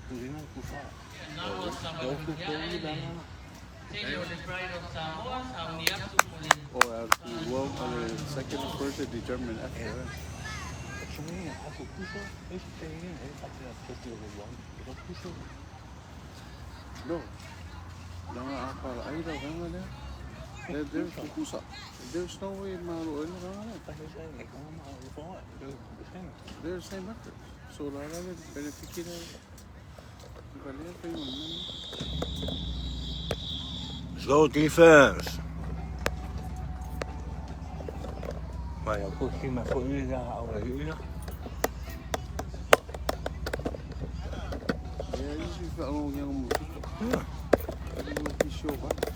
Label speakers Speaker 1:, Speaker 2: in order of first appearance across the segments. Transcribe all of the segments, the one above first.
Speaker 1: Purina kufa.
Speaker 2: Oh, well, the second or first is determined after that.
Speaker 1: 중에 아주 부서 에스테이는 에스테이가 페스티벌 원 이거 부서.
Speaker 2: No. Ahí la van a there's pupusa. There's no way malo in they're the same record. So la verdad beneficia
Speaker 1: Let's go defense. Vaya, pues si me fue ya ahora ya.
Speaker 2: Yeah, usually felt along young
Speaker 1: Yeah.
Speaker 2: I will be sure about it.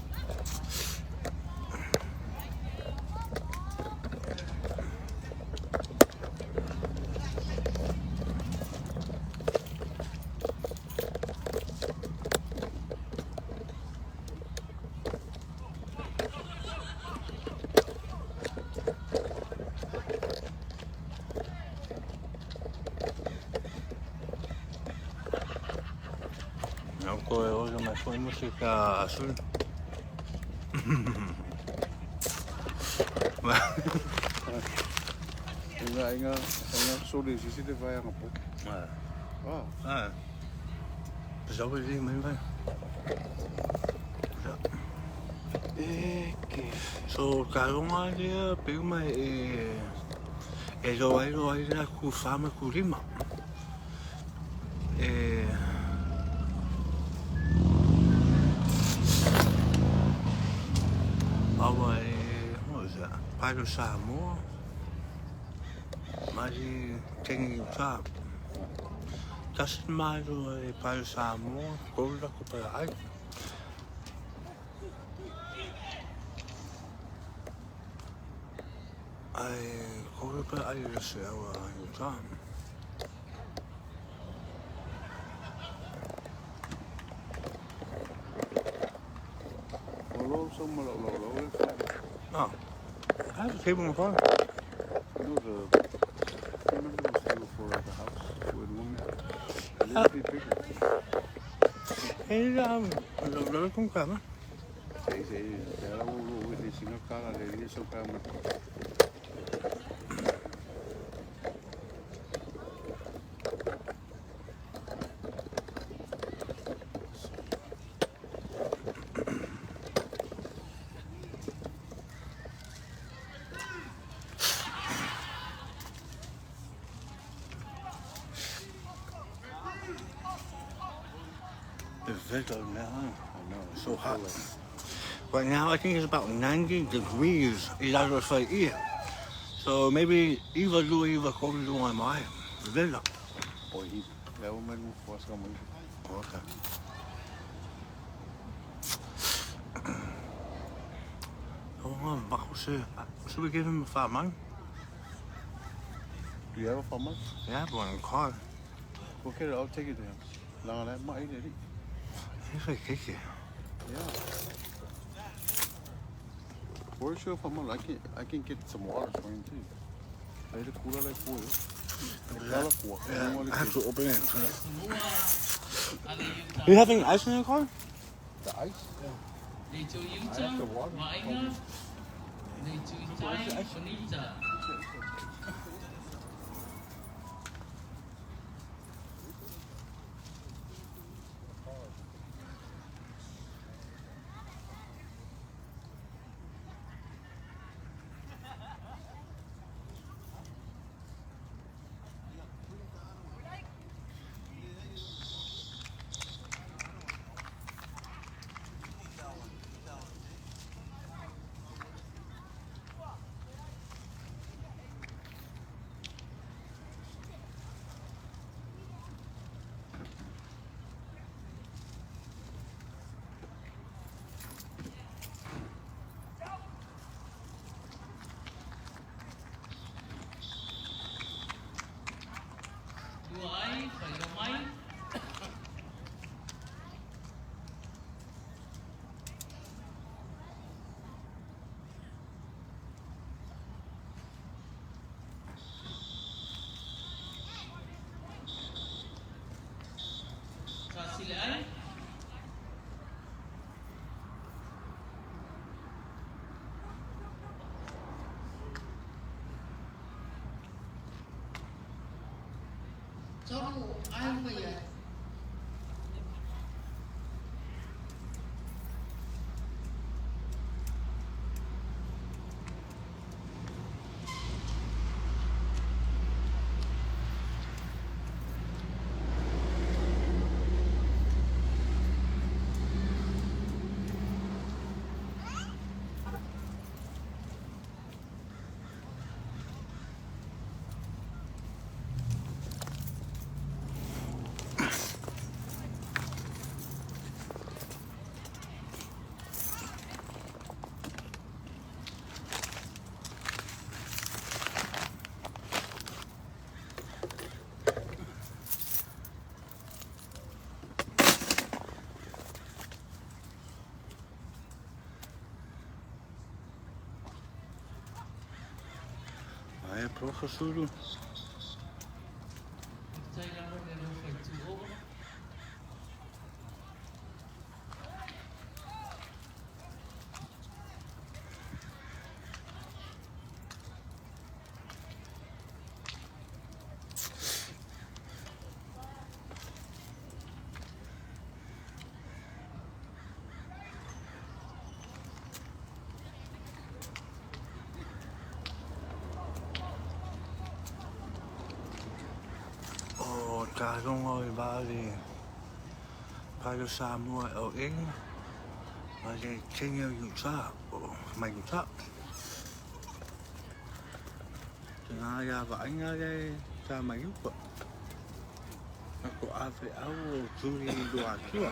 Speaker 1: No, hoy me fue música azul.
Speaker 2: Anh số điện chỉ để vay ngọc bút.
Speaker 1: Sao cái gì mình phải? So kalau nggak dia pergi mai rồi là khu farm khu lima. Awal what was that? Palo Samoa. Mari tengi sa. Tas malu Palo Samoa. Kau dah kau pergi. Kau dah pergi ada sewa itu. Oh, I have a table in the front.
Speaker 2: Remember the table for the house with women? A little bit bigger.
Speaker 1: Lo con cama.
Speaker 2: Sí, ahora voy a decir cara de 10 o cama.
Speaker 1: The veto now.
Speaker 2: I know, it's
Speaker 1: So hot.
Speaker 2: cold.
Speaker 1: Right now, I think it's about 90 degrees. It's out of the here. So maybe either do either go to my mind. Villa.
Speaker 2: Ôi, léo mình qua sao mình.
Speaker 1: Okay. Oh, wow, should we give him a 5 man?
Speaker 2: Do you have a farmer?
Speaker 1: Yeah, I want a car.
Speaker 2: Okay, I'll take it to him. Long that might eat it.
Speaker 1: He's like kicky.
Speaker 2: Yeah. For sure, farmer, I can get some water for him too. I the cooler like for you.
Speaker 1: Yeah, I have to open it. Do you have any ice in your car?
Speaker 2: The ice? Yeah. I have the water.
Speaker 1: Ai, professor. Oh, tarong oi bali. Palo Samoa o ing. Mali tenyo yuta. Oh, mai yuta. Tengaya ba anga le sa mai yupa. Ako ave au turi do atua.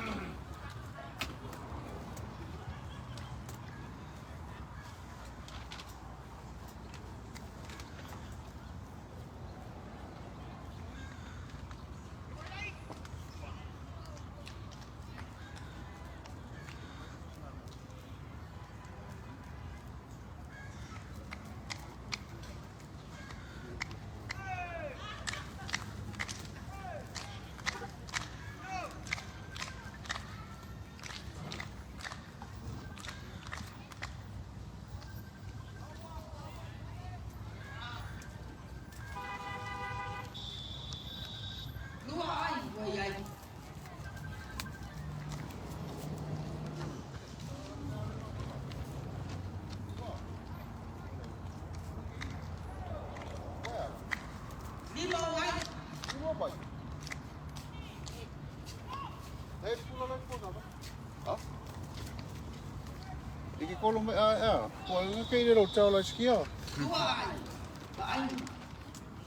Speaker 2: Iki kolme ja. Puolella keidero täällä skia.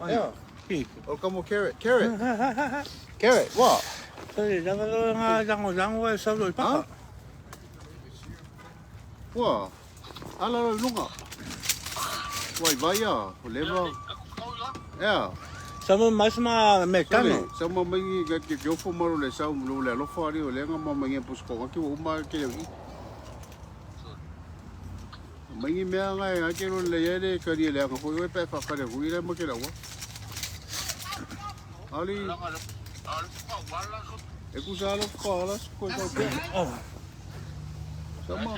Speaker 2: Ja. Olkaa mu carrot. Carrot, what?
Speaker 1: Sorry, jangan nga jangan sa lo pa.
Speaker 2: Wow. Ala lunga. Wai vaya, leva. Ja.
Speaker 1: Sama mais mekano.
Speaker 2: Sama mai ke jofo maro le sa lo le lo fari o le nga mama nge pusko ki o ma ke le. Mai me nga ke lo le yele ka di le nga ko we pe fa ka le wi le mo ke la wa. Ali. E ku sa lo ko ko pe.
Speaker 1: Oh.
Speaker 2: Sama.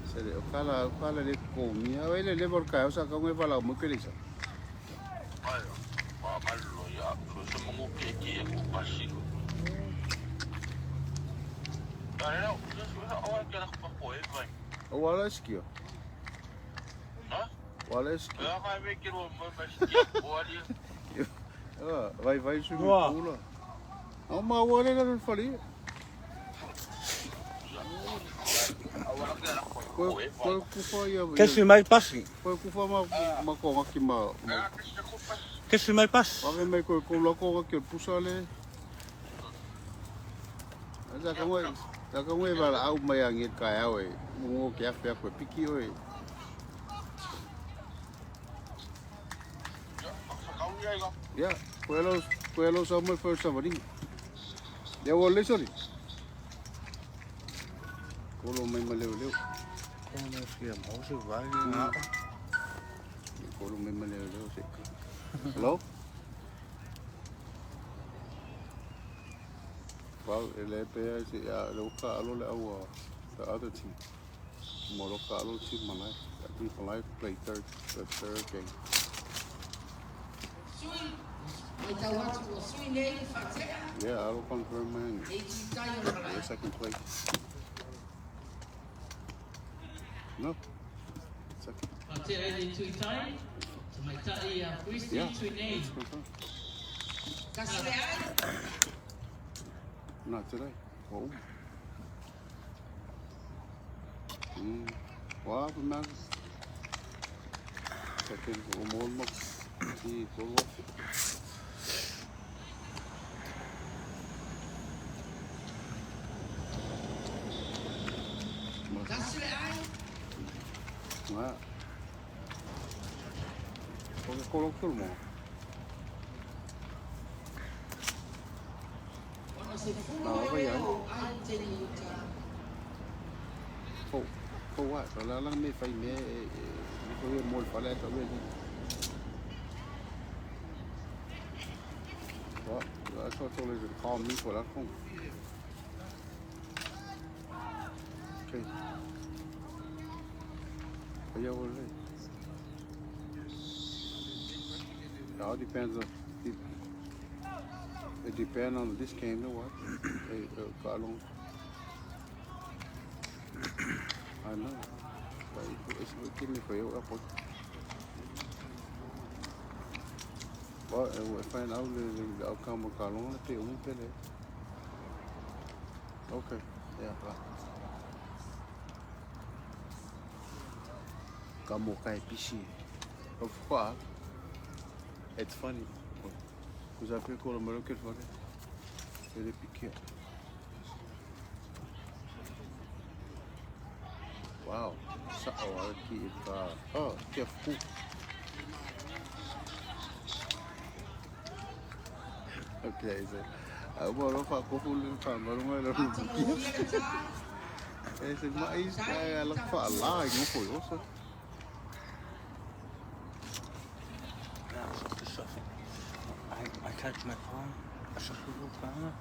Speaker 2: Sele o kala le ko mi a le por ka o sa ka ngue fala mo ke le sa. O wala skio. Wala skio. Vai su pula. O ma wala na fali. Ko kufa ya.
Speaker 1: Que se mai pasi.
Speaker 2: Ko kufa ma ko ngaki ma.
Speaker 1: Que se mai pas.
Speaker 2: Ave mai ko loko ngaki pusale. Sa ka ngwe bala au mai angit ka ya we. Mo ke afa ko piki we. Ya, puedo somos por sabori. Ya volé sorry. Kolo mai maleu.
Speaker 1: Como se mo se vai na.
Speaker 2: Kolo mai maleu se. Hello? Well, ele pe se ya lo ka lo le au the other team. Mo lo ka lo team malai. I think malai play third game. Yeah, I will confirm mine. The second plate. No. Second. Yeah. It's confirmed. Not today. Whoa. What happened, man? Second, one more. See, one more. Ouais. Faut que coloque tout le monde. Non, va y aller. Faut ouais, là là mais fay mais faut y mol fa la ta wé. Ouais, là ça sur les call me pour la con. OK. Yeah, what is it? It all depends on it depends on this game to what. Hey, got on. I know. But it's give me for you up. But we'll find out the outcome of Carlon. Okay. Yeah. Comme au épicé. Pourquoi? It's funny. Vous appelez quoi le melon qu'elle fait? Elle est piquée. Wow. Ça, qui est pas. Oh, quel fou. Ok, c'est. Bon, on va pas vous le faire, mais on va le faire. Et c'est maïs, elle a fait un lag, non, faut y aussi.
Speaker 1: I touched my phone. I shut the phone.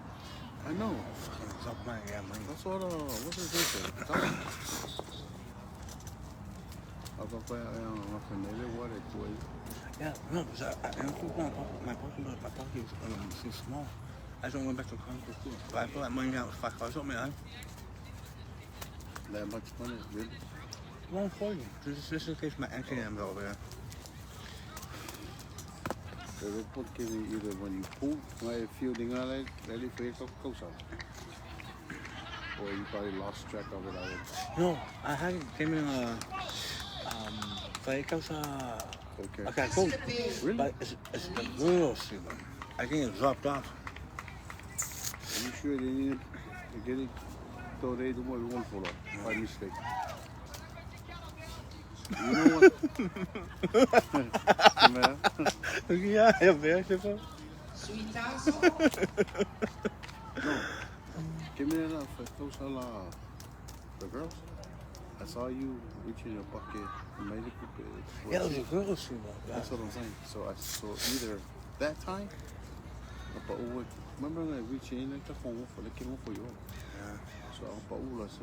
Speaker 2: I know.
Speaker 1: Fucking drop my money.
Speaker 2: That's what, what's this? I thought I familiar what it was.
Speaker 1: Yeah, no, because I don't think my pocket is too small. I just went back to Concord too. But I feel like money out was $5 on me, huh?
Speaker 2: That much money, really?
Speaker 1: 140. This is in case my ATM's over there.
Speaker 2: So they put either when you poop, like fielding on it, really for your coast out. Or you probably lost track of it already.
Speaker 1: No, I had it came in fue causa.
Speaker 2: Okay.
Speaker 1: Okay, cool.
Speaker 2: Really?
Speaker 1: But it's the little season. I think it dropped off.
Speaker 2: Are you sure they need to get it? So they don't want one fall off by mistake. You know what?
Speaker 1: Yeah, very simple.
Speaker 2: No. Give me that for those the girls. I saw you reaching your pocket and made it.
Speaker 1: Yeah, it was a girl season.
Speaker 2: That's what I'm saying. So either that time, but remember when I reached in the phone for the came for you.
Speaker 1: Yeah.
Speaker 2: So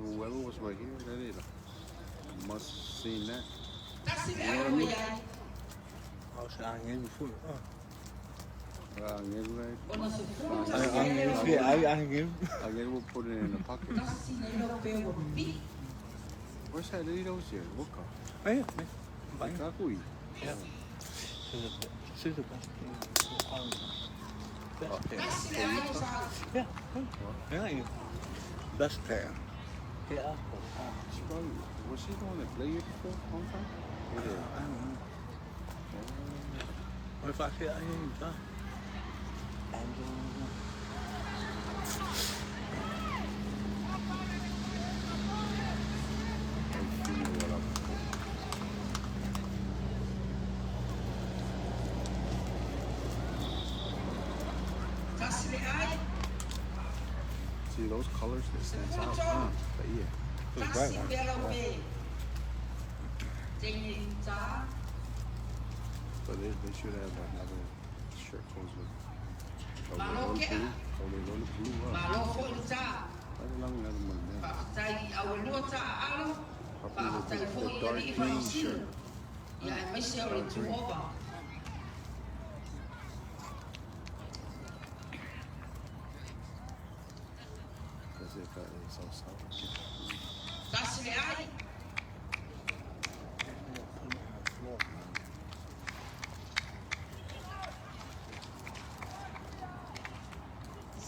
Speaker 2: whoever was right here, that is. Must seen that.
Speaker 1: You know what I mean? Oh, so I ain't before.
Speaker 2: I will put it in the pocket. Where's that lady that was here? What car?
Speaker 1: Right here, man.
Speaker 2: Like Kakui?
Speaker 1: Yeah. This is the best thing. Yeah. Yeah. Best pair. Yeah.
Speaker 2: She probably, was she the one that played here before? Long time?
Speaker 1: I don't know. What if I say I ain't done?
Speaker 2: See those colors that stands out, huh? But yeah.
Speaker 1: Those bright ones.
Speaker 2: But they should have another shirt goes with the dark green shirt.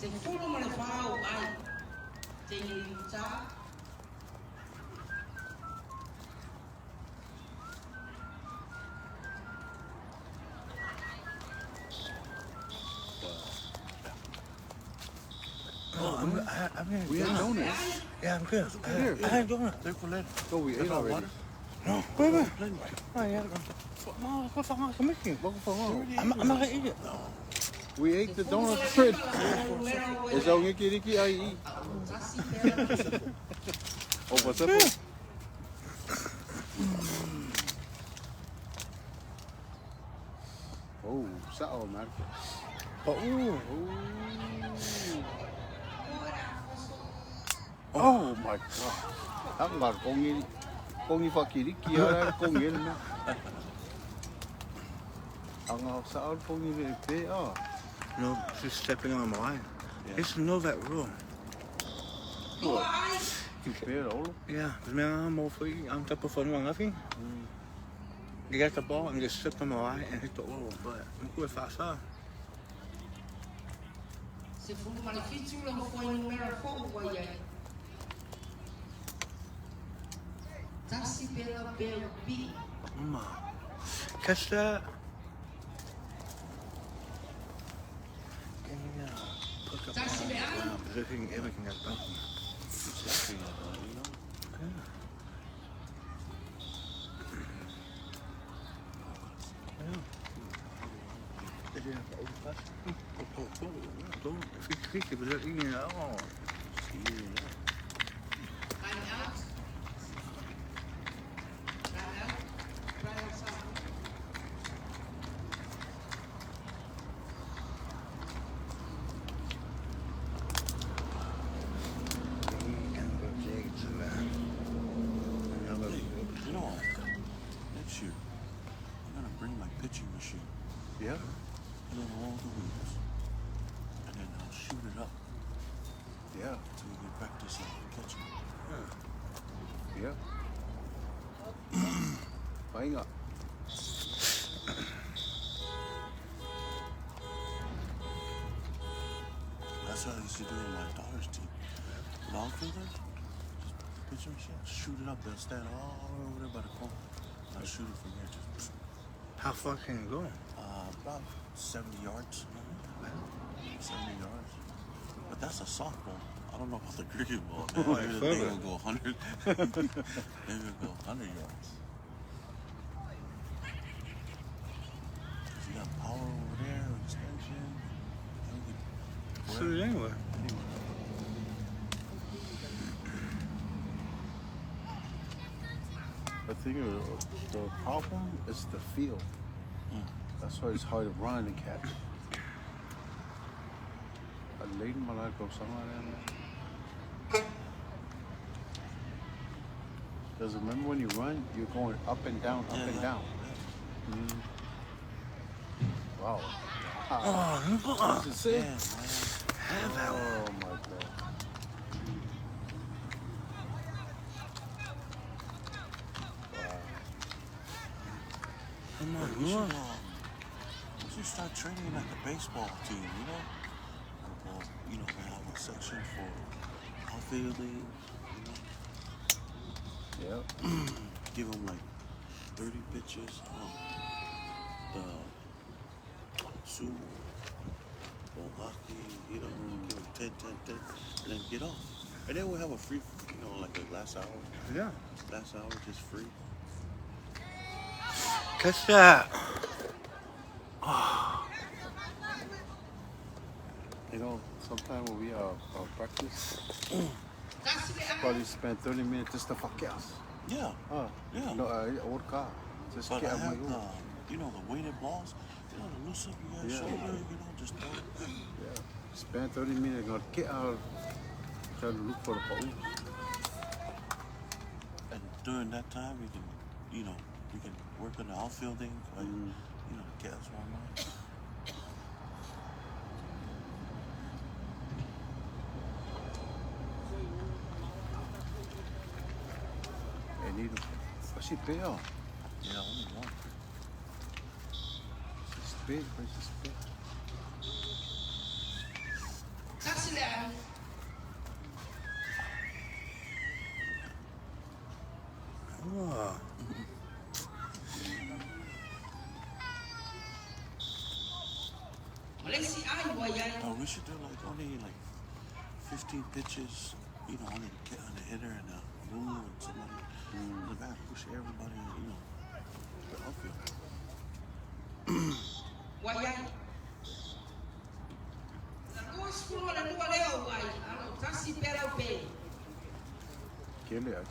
Speaker 3: Se fulu ma le whao ai, te ngiri uta.
Speaker 1: Oh, I'm here.
Speaker 2: We had donuts.
Speaker 1: Yeah, I'm good.
Speaker 2: Here.
Speaker 1: I had donuts. They're for later.
Speaker 2: Oh, we ate already.
Speaker 1: No, wait. Oh, yeah. No, what the fuck am I making? I'm not gonna eat it.
Speaker 2: We ate the donuts already. Is that Ricky Ricky I eat? Oh, what's up? Oh, sao Marco. Oh my god. Ang lar kongi fakiri kia kongi na. Ang sao kongi pe ah.
Speaker 1: No, she's stepping on my line. It's know that rule.
Speaker 2: Pe all.
Speaker 1: Yeah, I'm more free. I'm top of one nothing. You get the ball and just step on my line and hit the wall, but I'm good faster.
Speaker 3: Se fulu ma le fitu le mo foi numero fo wai ai. Tasi pela bel bi.
Speaker 1: Catch that. Everything I've done.
Speaker 2: Yeah.
Speaker 4: And then all the wheels. And then I'll shoot it up.
Speaker 2: Yeah.
Speaker 4: Until we get practice catching.
Speaker 2: Yeah. Buying up.
Speaker 4: That's what I used to do in my daughter's team. Long fielder, just pitch and shit, shoot it up. They'll stand all the way over there by the corner. I'll shoot it from here. Just
Speaker 1: How far can you go?
Speaker 4: about 70 yards. 70 yards. But that's a softball. I don't know about the cricket ball. Man. Maybe they'll go 100. Maybe they'll go 100 yards. You got power over there, extension.
Speaker 1: Shoot it anywhere.
Speaker 2: I think the problem is the field. That's why it's hard to run and catch. A late malay go somewhere in there. Because remember when you run, you're going up and down, up and down. Wow.
Speaker 1: Oh,
Speaker 2: This is it.
Speaker 4: Man.
Speaker 2: Oh my god.
Speaker 1: come on,
Speaker 4: We
Speaker 1: come on.
Speaker 4: should start training like a baseball team, you know? Or, we have a section for outfielding,
Speaker 2: Yeah.
Speaker 4: give them like 30 pitches, the sumo, or hockey, give them 10, 10, 10, and then get off. And then we'll have a free, like a last hour.
Speaker 1: Yeah.
Speaker 4: Last hour, just free.
Speaker 1: Catch that.
Speaker 2: Sometime when we practice, probably spend 30 minutes just to fuck else.
Speaker 4: Yeah, yeah.
Speaker 2: No, old car. Just
Speaker 4: But I
Speaker 2: get out my
Speaker 4: have
Speaker 2: room.
Speaker 4: the weighted balls, the loose up your
Speaker 2: Yeah.
Speaker 4: shoulder, just throw it.
Speaker 2: Yeah. Spend 30 minutes, gonna get out, try to look for the pole.
Speaker 4: And during that time, we can work on the outfielding, like, cats warm up.
Speaker 2: need them. What's it pay off?
Speaker 4: Yeah, only one.
Speaker 2: It's big, but it's big.
Speaker 3: Taxi lang.
Speaker 1: Oh.
Speaker 3: Malaysia ay wayay.
Speaker 4: We should do like only like 15 pitches, you know, on the hitter and a rule and somebody in the back. Push everybody, you know, the outfield.
Speaker 3: Wayay. Ako school wala dua leo ay. Ano, taxi pero pay.
Speaker 2: Kill it.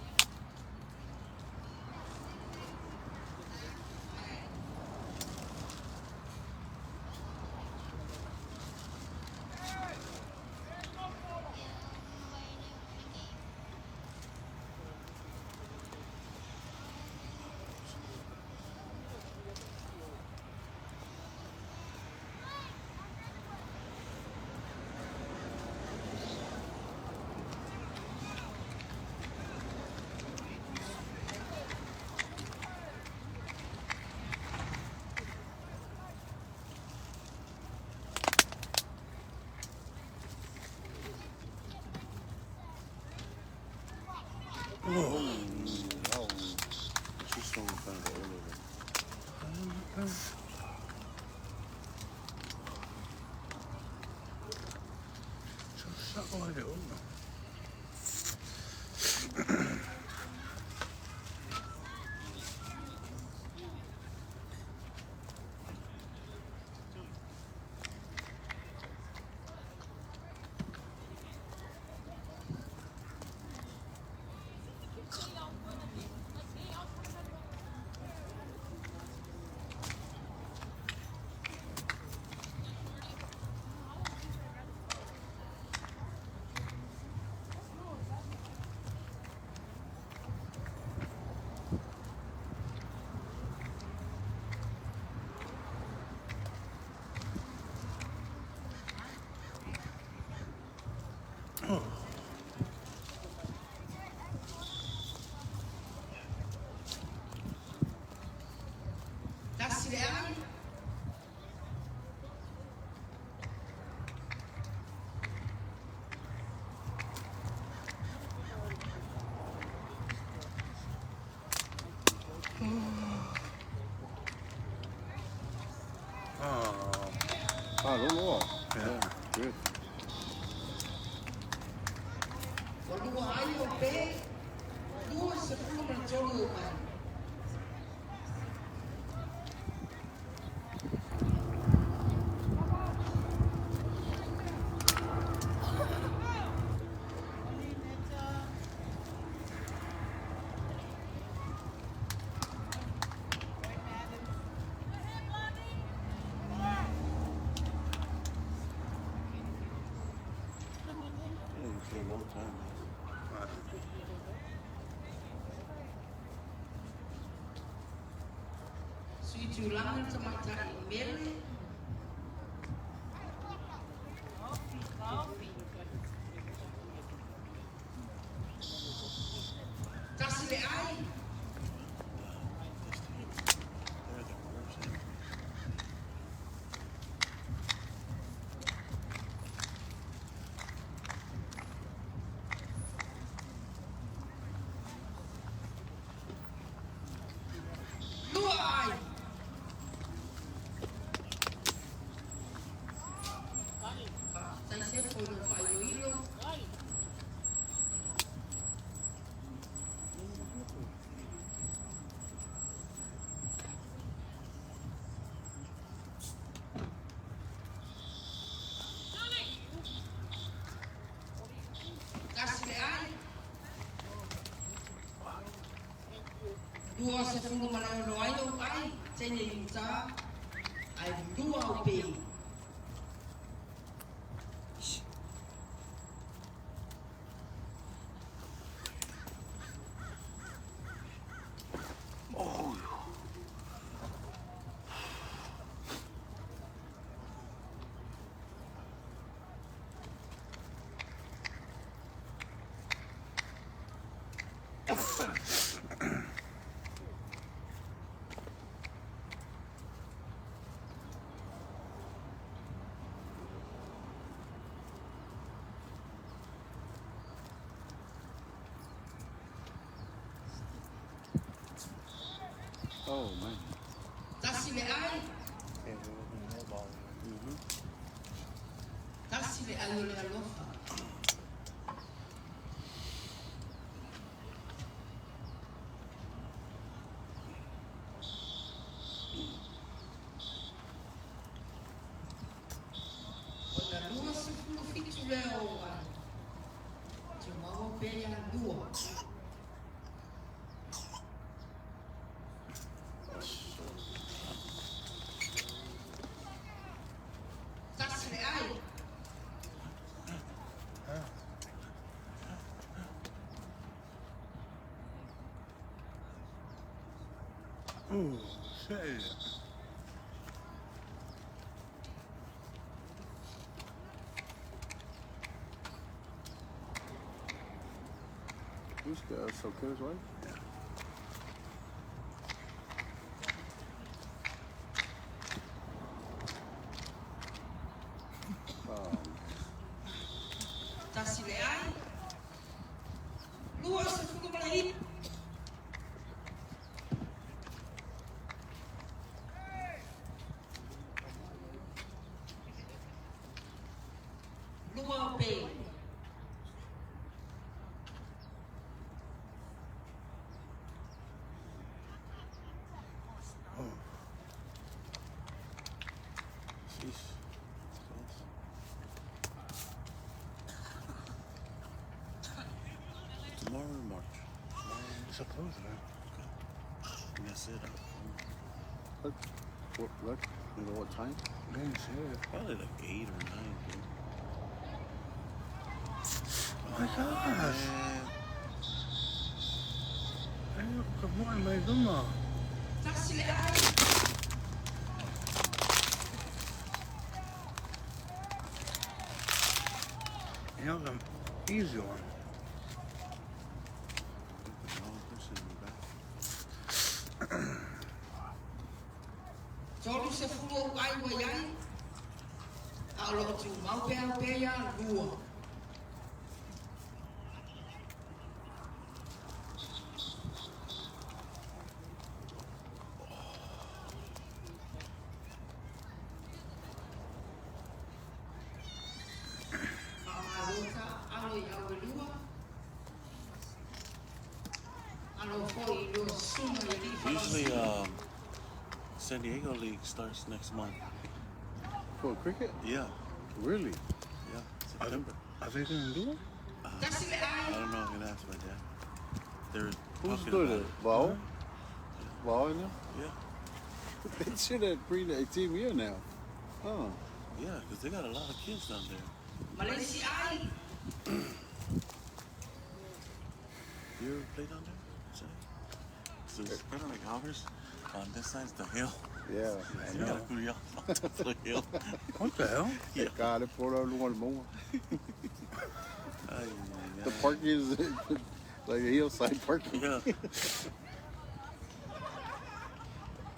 Speaker 4: She's so in front of the elevator.
Speaker 1: Susah kau ada.
Speaker 3: Taxi lang.
Speaker 2: Ah, no.
Speaker 1: Yeah.
Speaker 2: Good.
Speaker 3: Dua ayo pay. Dua 10 menjolo ay.
Speaker 4: Yeah, you play a long time, man.
Speaker 3: Suju lang sa mata email. Taxi le ay.
Speaker 4: They're the worst.
Speaker 3: Dua ay. Saya siap follow Pak Iloilo. Kasih le ay. 2-10 manalo ayo ay. Saya yuta ay 2 pay.
Speaker 2: Oh man.
Speaker 3: Tasi le ai,
Speaker 1: Yeah, we're ball.
Speaker 3: tasi le ai o le alofa. O na lua se fulu fitu leo ai. Te mau pe ia lua. Tasi le ai.
Speaker 1: Ooh, shit.
Speaker 2: Who's Soka's wife?
Speaker 3: Tasi le ai. Lua se fulu malai. Lua pe.
Speaker 4: Sheesh. Tomorrow in March.
Speaker 1: Supposedly.
Speaker 4: And that's it.
Speaker 2: Look, you know what time?
Speaker 1: Didn't see it.
Speaker 4: Probably like 8 or 9, dude.
Speaker 1: Oh my gosh.
Speaker 4: Man.
Speaker 1: Hey, good morning, my Zuma.
Speaker 3: Tasi le ai.
Speaker 1: You know, the easy one.
Speaker 4: Wrong person in the back.
Speaker 3: Tolu se fulu ai wa ai. Alo tu mau pe ia lua. Alo ia o lua. Alo foi lo suma i li.
Speaker 4: Usually, San Diego League starts next month.
Speaker 2: For cricket?
Speaker 4: Yeah,
Speaker 2: Really?
Speaker 4: yeah, September.
Speaker 1: Are they gonna do it?
Speaker 3: Tasi le
Speaker 4: I
Speaker 3: ai.
Speaker 4: don't know. I'm gonna ask my dad. They're
Speaker 2: Who's
Speaker 4: talking
Speaker 2: good
Speaker 4: about
Speaker 2: at
Speaker 4: it.
Speaker 2: it? Ball? Ball in there?
Speaker 4: Yeah,
Speaker 2: They should have pre-18 year now. Oh.
Speaker 4: yeah, because they got a lot of kids down there.
Speaker 3: Malaysia ai.
Speaker 4: You ever play down there? Say? So it's kind of like ours. On this side's the hill.
Speaker 2: Yeah.
Speaker 4: So you gotta go to on top of the hill.
Speaker 1: What the hell?
Speaker 4: Yeah.
Speaker 2: God, they pulled out one more.
Speaker 4: Ay,
Speaker 2: The
Speaker 4: ay,
Speaker 2: park is like a hillside parking.
Speaker 4: Yeah.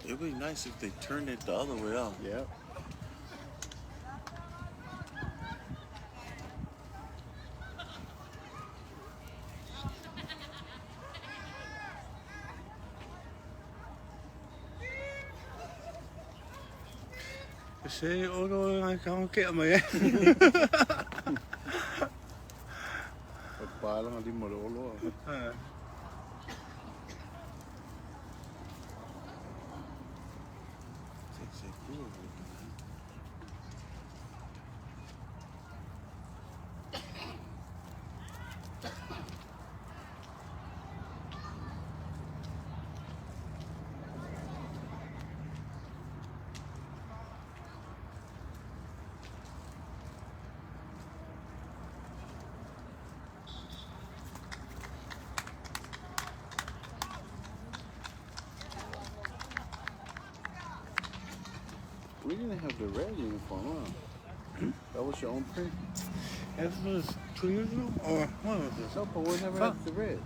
Speaker 4: It'd be nice if they turned it the other way out.
Speaker 2: Yeah.
Speaker 1: See, although I can't get me.
Speaker 2: Pagpalang ali mo lolo.
Speaker 4: Takes a crew over there, man.
Speaker 2: We didn't have the red uniform, huh? That was your own print?
Speaker 1: This was 2 years ago? Or what was this?
Speaker 2: No, but we never had the red.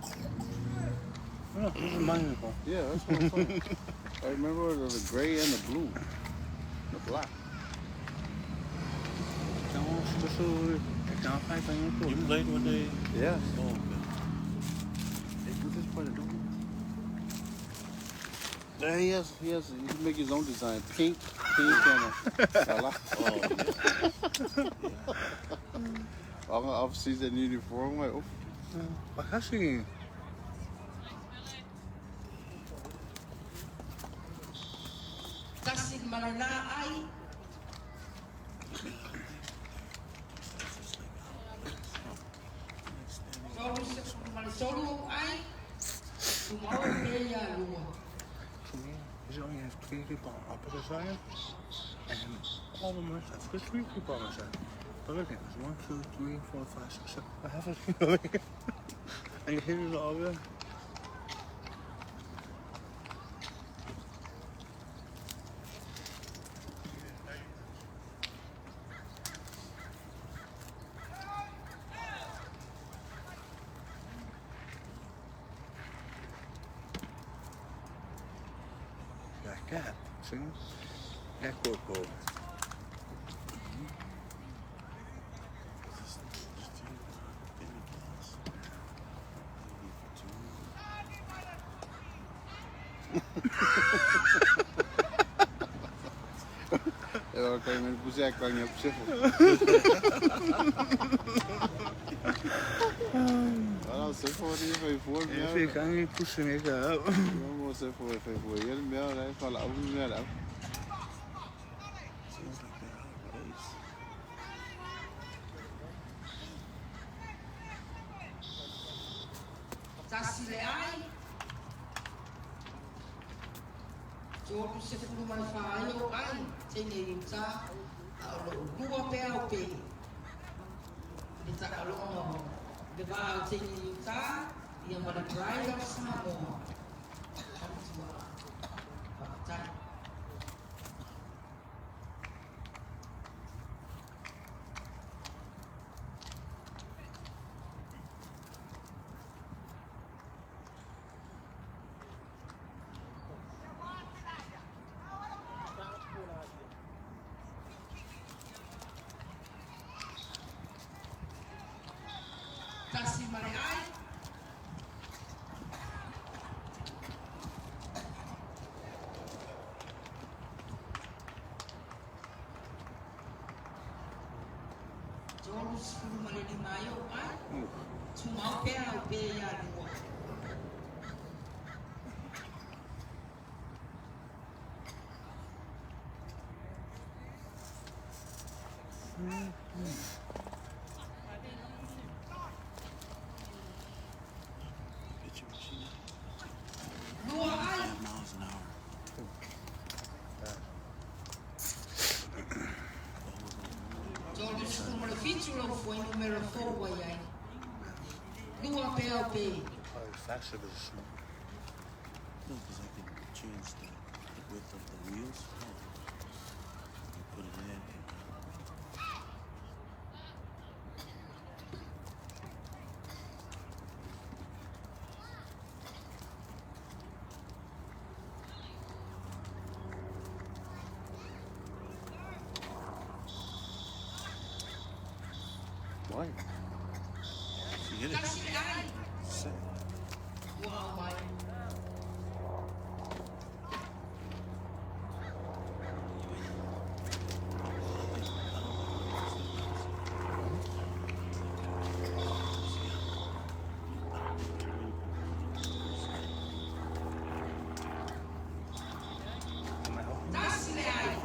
Speaker 1: No, this is my uniform.
Speaker 2: Yeah, that's what I'm saying. I remember the gray and the blue. The black.
Speaker 4: You played when they.
Speaker 2: Yeah.
Speaker 4: Oh, man.
Speaker 2: Hey, put this by the door. Yeah, he can make his own design. Pink and a Salah.
Speaker 4: Oh, yeah.
Speaker 2: Off-season uniform. Like, oh.
Speaker 1: Makasih.
Speaker 3: Tasin malala ai. Solu se mal solu ai. Tomorrow pay ya lua.
Speaker 1: For me, he only has 3 people on the opposite side, and all the months I've got 3 people on the side. But look at this, 1, 2, 3, 4, 5, 6, 7. I have it. And you hear it all there. Like that, see? That cool.
Speaker 2: Ja, kan je met de poezek kan je op zich. Ah, se for det for for.
Speaker 1: Jeg fik gang i pussen ikke op.
Speaker 2: Nu må se for hjælp med at der falder op med der.
Speaker 4: Seems like they're out of place.
Speaker 3: Tasile ai. Joku se fulu mai whaio ai. Tene rinta. Alo lua pe au pe. Ni ta alo ono. De va au tene rinta. Ia mana drive of Samoa. Kamtua. Patai. Tasi mare ai. Jones fulu mare ni mayo ai. Tumau pe au pe ya lua.
Speaker 4: Pitching machine.
Speaker 3: Lua ai.
Speaker 4: 5 miles an hour.
Speaker 3: Jones fulu mare fituro foi numero 4 wai ai. Lua pe au pe.
Speaker 1: Probably faster than this.
Speaker 4: No, because I can change the width of the wheels. Oh. You put it in.
Speaker 2: Why?
Speaker 4: You hit it.
Speaker 3: Tasi ai.
Speaker 4: Sick.
Speaker 3: Wow mai. Tasi ai.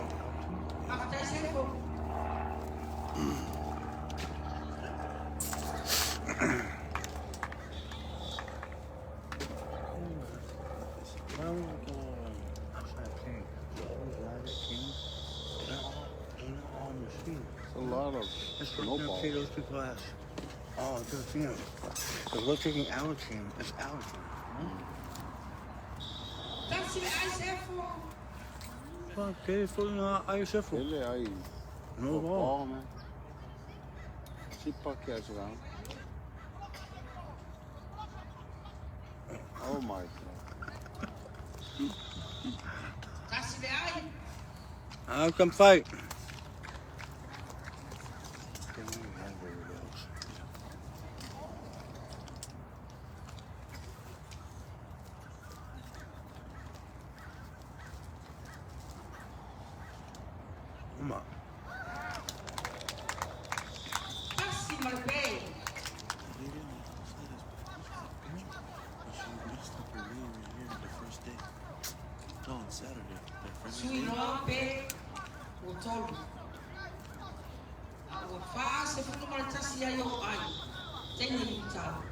Speaker 3: Pakai seko.
Speaker 1: Outside playing. You always ride it, King. They're not on machine.
Speaker 2: It's a lot of
Speaker 1: It's
Speaker 2: no
Speaker 1: supposed to
Speaker 2: ball.
Speaker 1: pay those people ass. Oh, the team. Because we're taking our team. It's our team.
Speaker 3: Tasi ai seko.
Speaker 1: Well, okay, for ISF.
Speaker 2: Hele aí.
Speaker 1: No ball.
Speaker 2: Ball, man. Se paquete lá. Oh my god.
Speaker 3: Tasi ai.
Speaker 1: I'll come fight.
Speaker 3: Seni Yuta.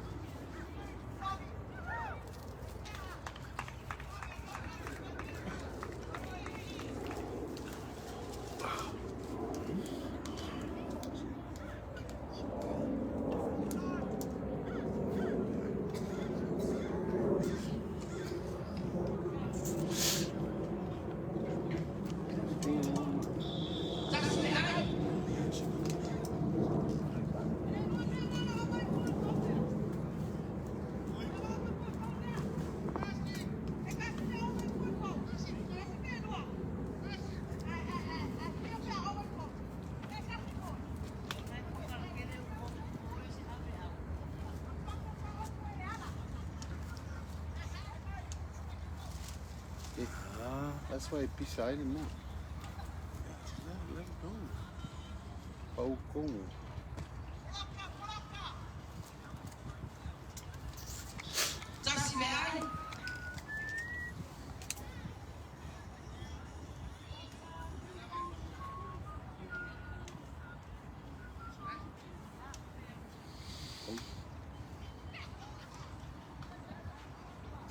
Speaker 3: Tasme ai.
Speaker 2: That's why beside him now.
Speaker 4: Let him go.
Speaker 2: Pau com.
Speaker 3: Tasme ai.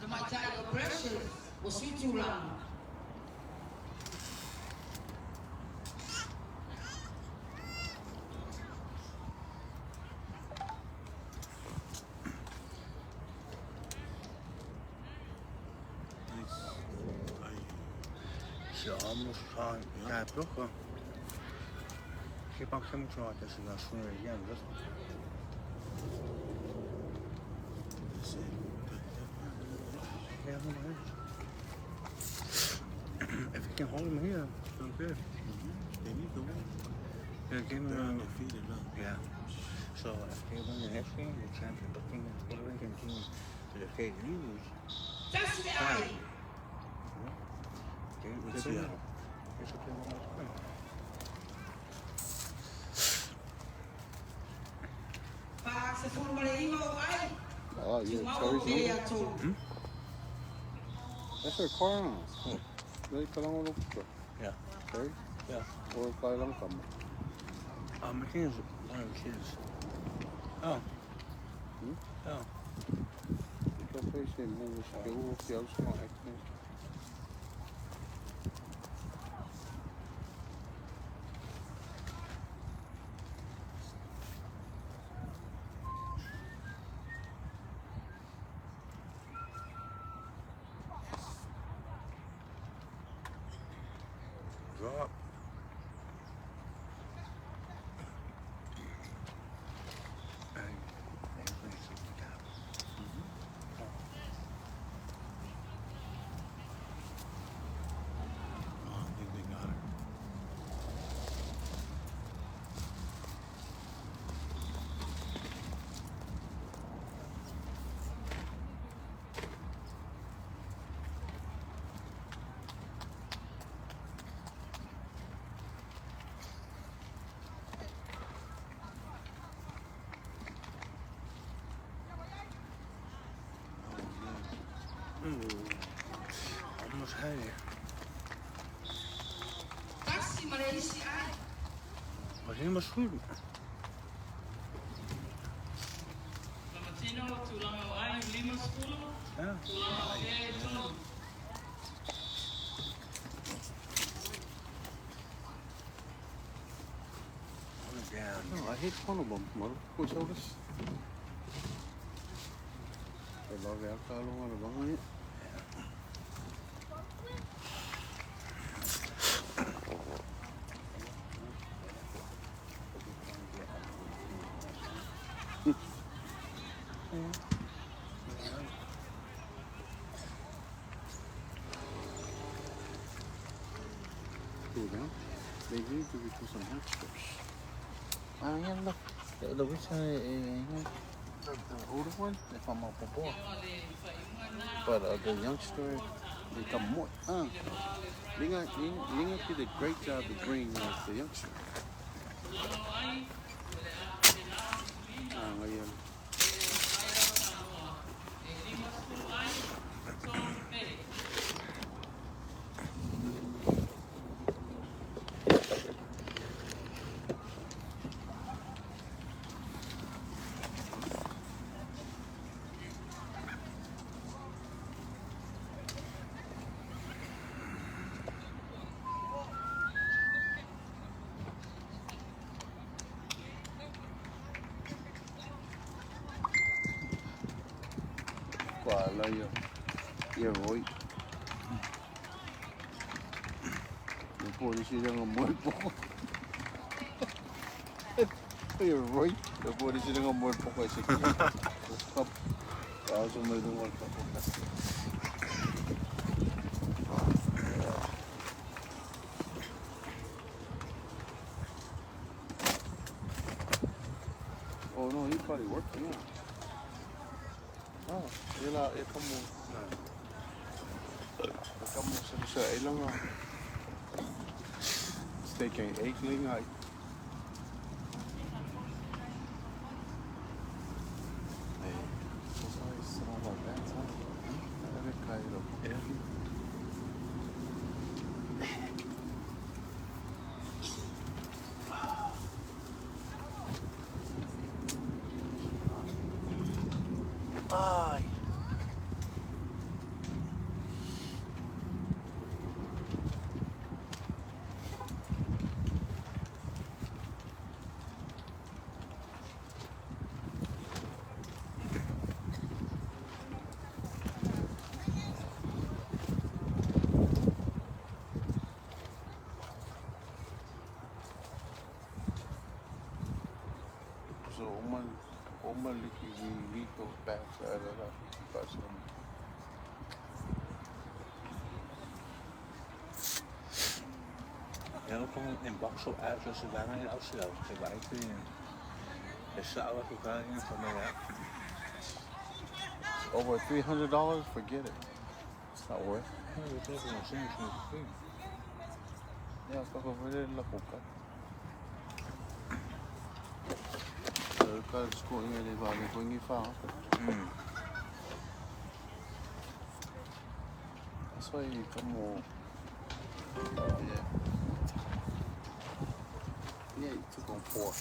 Speaker 3: The my tiger precious was sweet too long.
Speaker 4: Nice.
Speaker 1: She almost saw that book. She bought him to this is a sooner again.
Speaker 4: That's it.
Speaker 1: Yeah, hold on. If you can hold him here, so good.
Speaker 4: They need the win.
Speaker 1: Yeah, give
Speaker 4: They're
Speaker 1: him
Speaker 4: undefeated now.
Speaker 1: yeah. So if they win the next game, the champion, the king, the Puerto Rican team, if they lose,
Speaker 3: Tasme ai.
Speaker 4: What's
Speaker 1: they
Speaker 4: the
Speaker 1: win.
Speaker 4: other?
Speaker 1: They should play one more time.
Speaker 3: Pa se fulu male ingo ai.
Speaker 2: Oh, yeah,
Speaker 3: Mau
Speaker 2: Terry's
Speaker 3: ke
Speaker 2: number.
Speaker 3: atu.
Speaker 2: That's her car on. Really kalang ulo ko.
Speaker 1: Yeah.
Speaker 2: Terry?
Speaker 1: Yeah.
Speaker 2: Or lang kamo.
Speaker 1: I think it's one of the kids. Oh.
Speaker 2: Hmm?
Speaker 1: Oh.
Speaker 2: Ikaw pa siya mo siya ko siya sa mga acting.
Speaker 1: Drop.
Speaker 4: Oh, I think they got her.
Speaker 1: Almost had it.
Speaker 3: Tasme male isi ai.
Speaker 1: But he was food.
Speaker 3: Lamatino tulanga ai 5 sepuluh.
Speaker 1: Yeah.
Speaker 3: Tulanga ke tulu.
Speaker 1: Yeah.
Speaker 2: No, I hate one of them. Maro ko sa oras. Pero kaya kalong ano ba ngayon? Cool down. They need to be to some hamsters.
Speaker 1: Yan look. The which the older one, if I'm up before.
Speaker 2: But the youngster, they come more. Linga did a great job of bringing the youngster. Ngayon. fala ya voy. No puedo decir en un buen poco. Ya voy. No puedo decir en un buen poco ese que. Vamos a ver un buen poco. Oh no, he's probably working now. Oh, es como sa ilang steak and egg ling ay.
Speaker 4: Ay.
Speaker 2: So uman liki wito back sa ala pasok.
Speaker 1: Ja, gewoon in Baksel uit, dus ze waren in Amsterdam. Ze waren de zout gegaan van mij.
Speaker 2: Over $300, forget it. It's not worth.
Speaker 1: Ja, dat is nog steeds niet.
Speaker 2: Yeah, fuck over there la coca. Ka school nga di ba ni ko ngi fa. That's why you come on. Yeah. Yeah, you took on 4.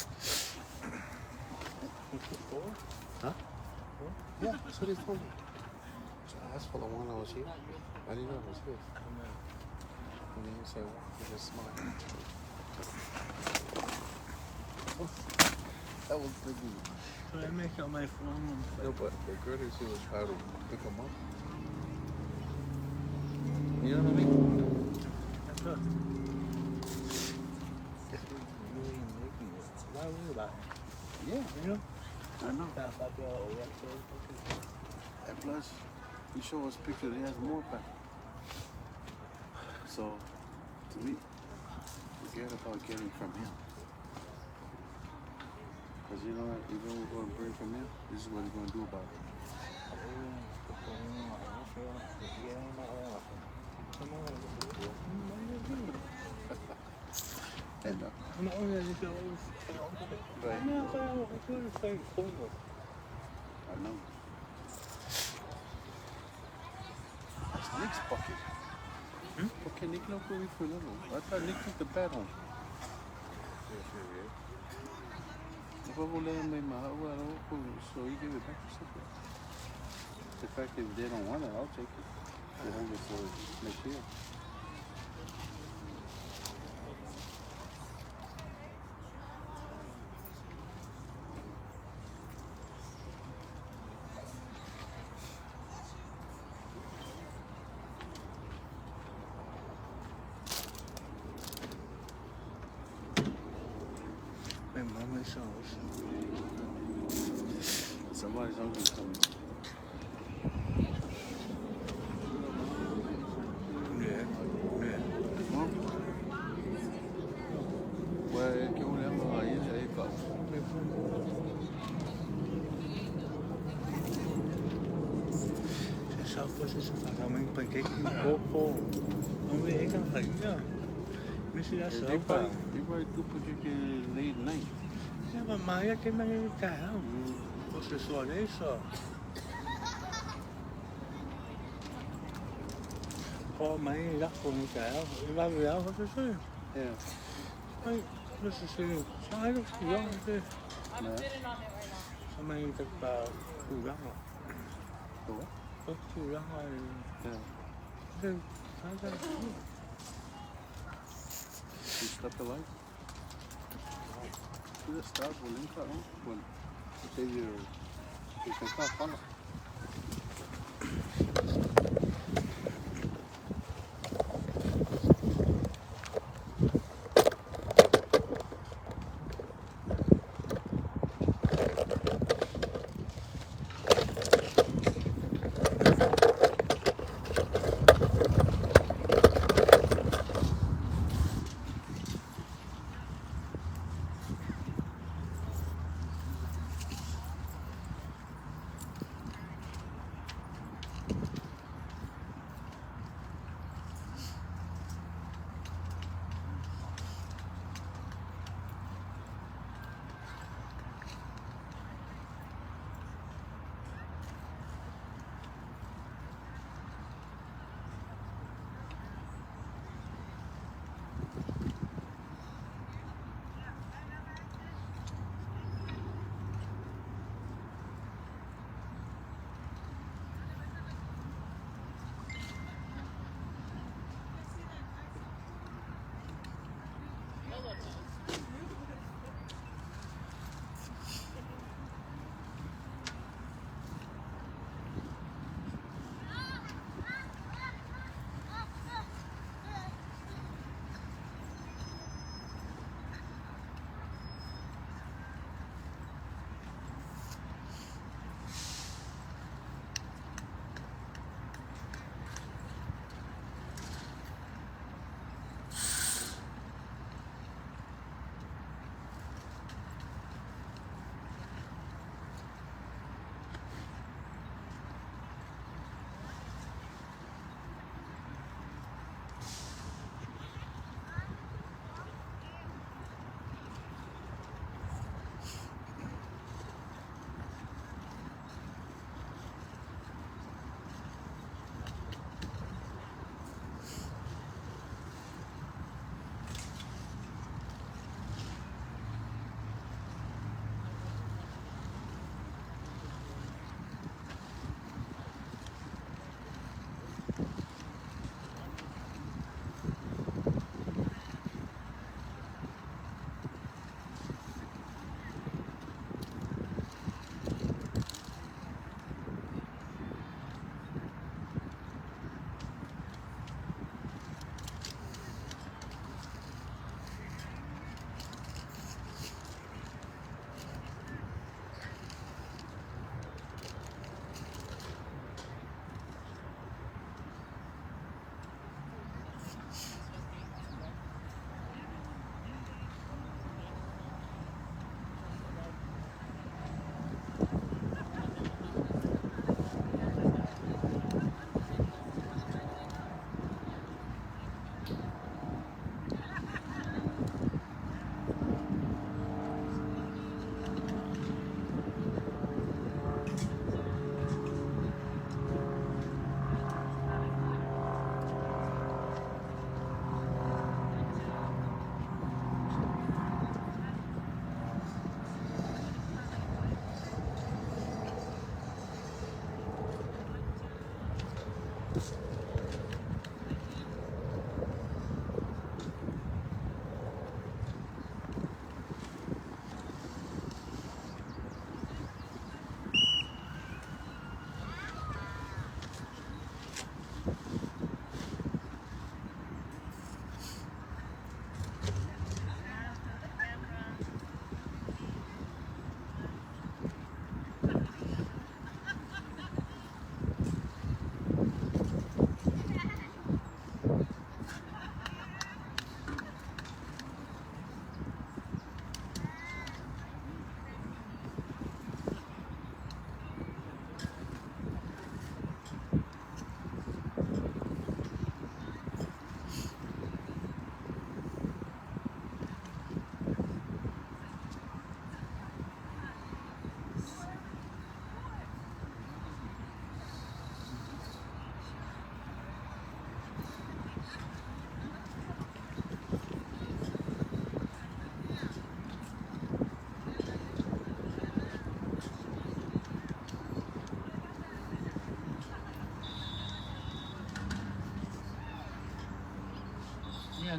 Speaker 1: Huh?
Speaker 2: Yeah, that's what he told me. So I asked for the one that was here. I didn't know it was here. And then you say, well, he just smiled. That was the dude.
Speaker 1: So I make out my phone.
Speaker 2: No, but the courtesy was how to pick him up. You know what I mean?
Speaker 1: That's good. Why worry about it?
Speaker 2: Yeah,
Speaker 1: You know?
Speaker 2: I know.
Speaker 1: That's like
Speaker 2: And plus, you show us pictures, he has more back. So, to me, forget about getting from him. Because you know what, even if we're going to bring from him, this is what he's going to do about it. And
Speaker 1: I'm not only going to go
Speaker 2: right.
Speaker 1: no, I'm going to say
Speaker 2: I know. That's Nick's bucket. Okay, Nick no go for little. I thought Nick took the bat home. If I will let him make my so he give it back to somebody. The fact that if they don't want it, I'll take it. They hold it for next year.
Speaker 1: my mom is
Speaker 2: Somebody's hungry coming.
Speaker 1: Yeah.
Speaker 2: Huh? Well, que eu lembro aí, aí, cara.
Speaker 1: Sao có sự phản ứng mình phải cái cô không biết cái hình nhá mình sẽ sợ
Speaker 2: They
Speaker 1: phải
Speaker 2: probably do put you in late night.
Speaker 1: nhưng mà mai cái mấy cái không có sự sợ đấy sợ có mấy gắt cùng cả ba người áo có sự
Speaker 2: Yeah.
Speaker 1: ấy nó sự sai nó chỉ giống thế
Speaker 2: No.
Speaker 1: sao mày tập vào chủ gắt rồi
Speaker 2: The what?
Speaker 1: có chủ gắt rồi
Speaker 2: Yeah.
Speaker 1: thế sao ra
Speaker 2: You stop the light? You just stop when you cut on. When you say you can stop on it.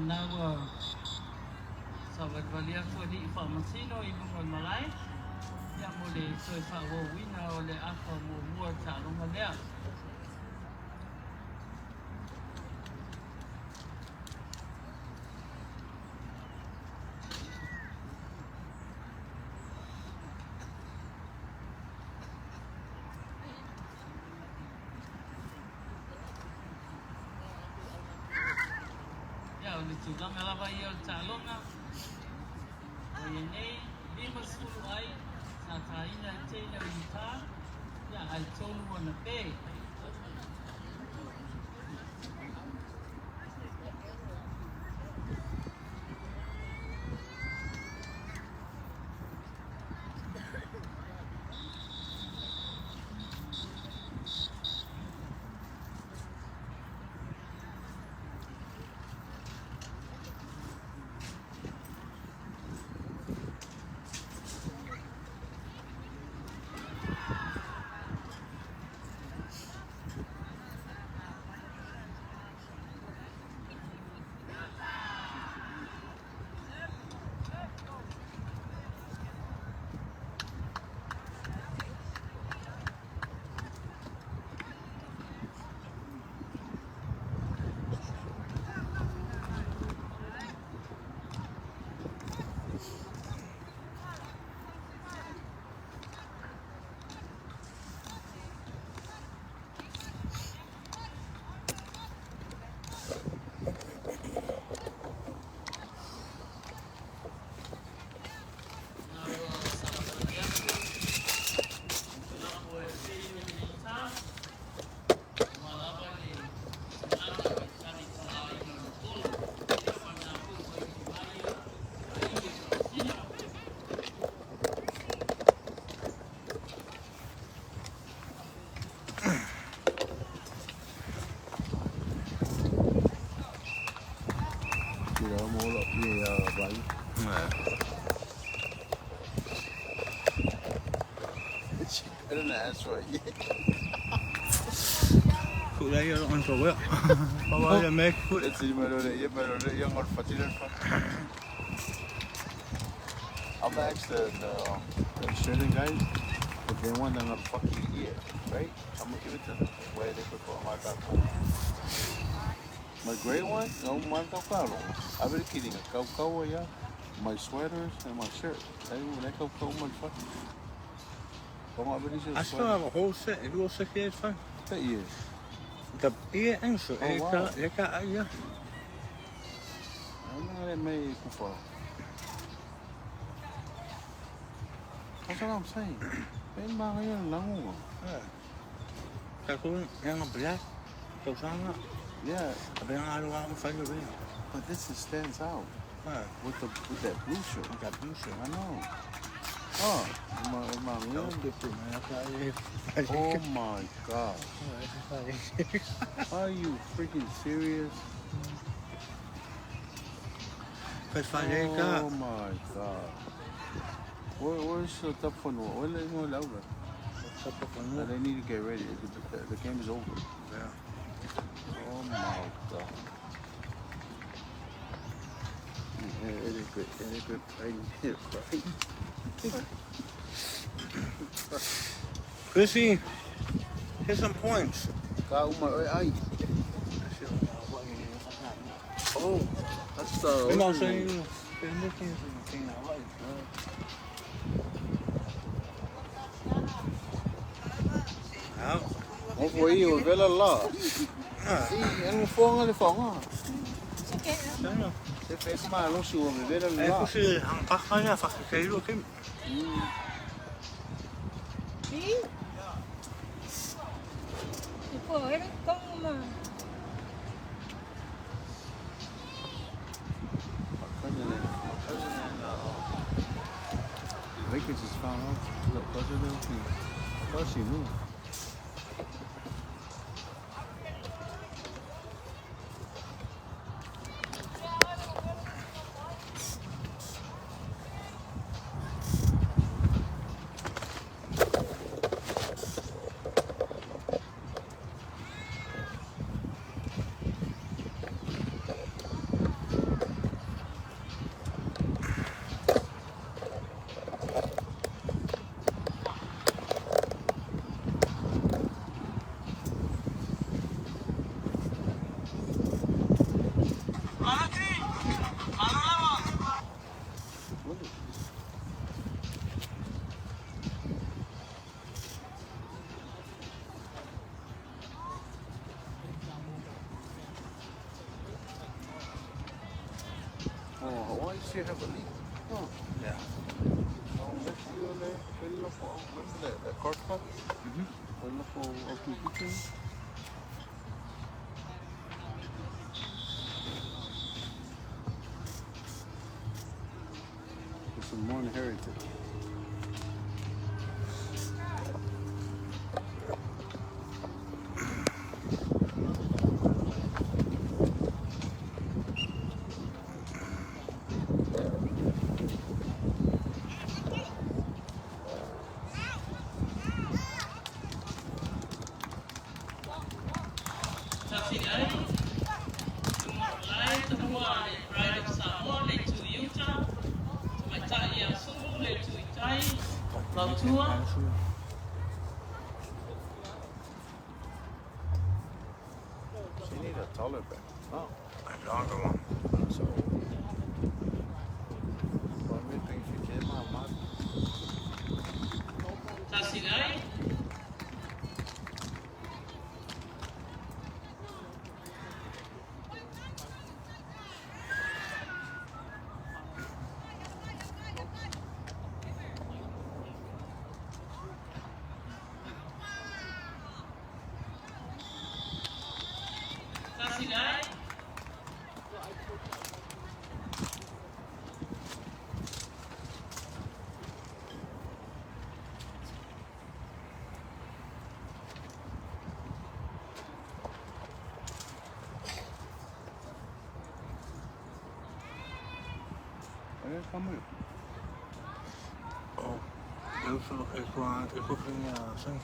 Speaker 3: nawa sa wadwalia ko di farmasino ibu ngon malai ya mo le so fa wo wina o le afa mo mua ta lo malea Sudah malah bayar calon na. Ini lima sepuluh ay sa kain na cina kita ya ay calon mo na pe.
Speaker 2: Better than that's right.
Speaker 1: Phụ đây là con số ạ. Bao giờ mấy phụ
Speaker 2: It's in my road, young or fatty. I'll ask the Australian guys if they want them to fucking eat, right? I'm gonna give it to them where they put my back. My gray one, no man claro. I've been kidding. Caucao, yeah. My sweaters and my shirt. That caucao motherfucker.
Speaker 1: I still have a whole set. It was 6 years fine.
Speaker 2: That year.
Speaker 1: The ear and so
Speaker 2: Oh, wow.
Speaker 1: you got yeah.
Speaker 2: I don't know how that made Kufa. That's what I'm saying. Bên ba cái lắng ngủ.
Speaker 1: Cái con yang black. Đầu sang á.
Speaker 2: Yeah.
Speaker 1: Bên ai luôn không phải rồi.
Speaker 2: But this is stands out. With that blue shirt.
Speaker 1: That blue shirt.
Speaker 2: I know. Oh, my oh my God. Are you freaking serious? Oh my God. Where's the top one? Where's the over? They need to get ready. The game is over.
Speaker 1: Yeah.
Speaker 2: Oh my God. Good fighting, right?
Speaker 1: Chrissy, here's some points.
Speaker 2: Oh, that's the.
Speaker 1: Bên nào xây
Speaker 2: Một buổi rồi về là lọ. Anh phong đi phong à. Sẽ phải mà lúc xưa mình về là lọ.
Speaker 1: Em cứ hàng bác nói là phải cái luôn cái.
Speaker 5: Phở nó công mà.
Speaker 2: Lakers is found out. Look, what are they doing? I thought she knew.
Speaker 1: next year have a league.
Speaker 2: Oh.
Speaker 1: Yeah.
Speaker 2: Next year they'll look for what's that? The court cup? They'll look for opposition. It's a more heritage. She need a taller back.
Speaker 1: Oh, a longer one.
Speaker 2: So, what do you think she came out, man? Come here.
Speaker 1: Oh, ik hoef geen zin.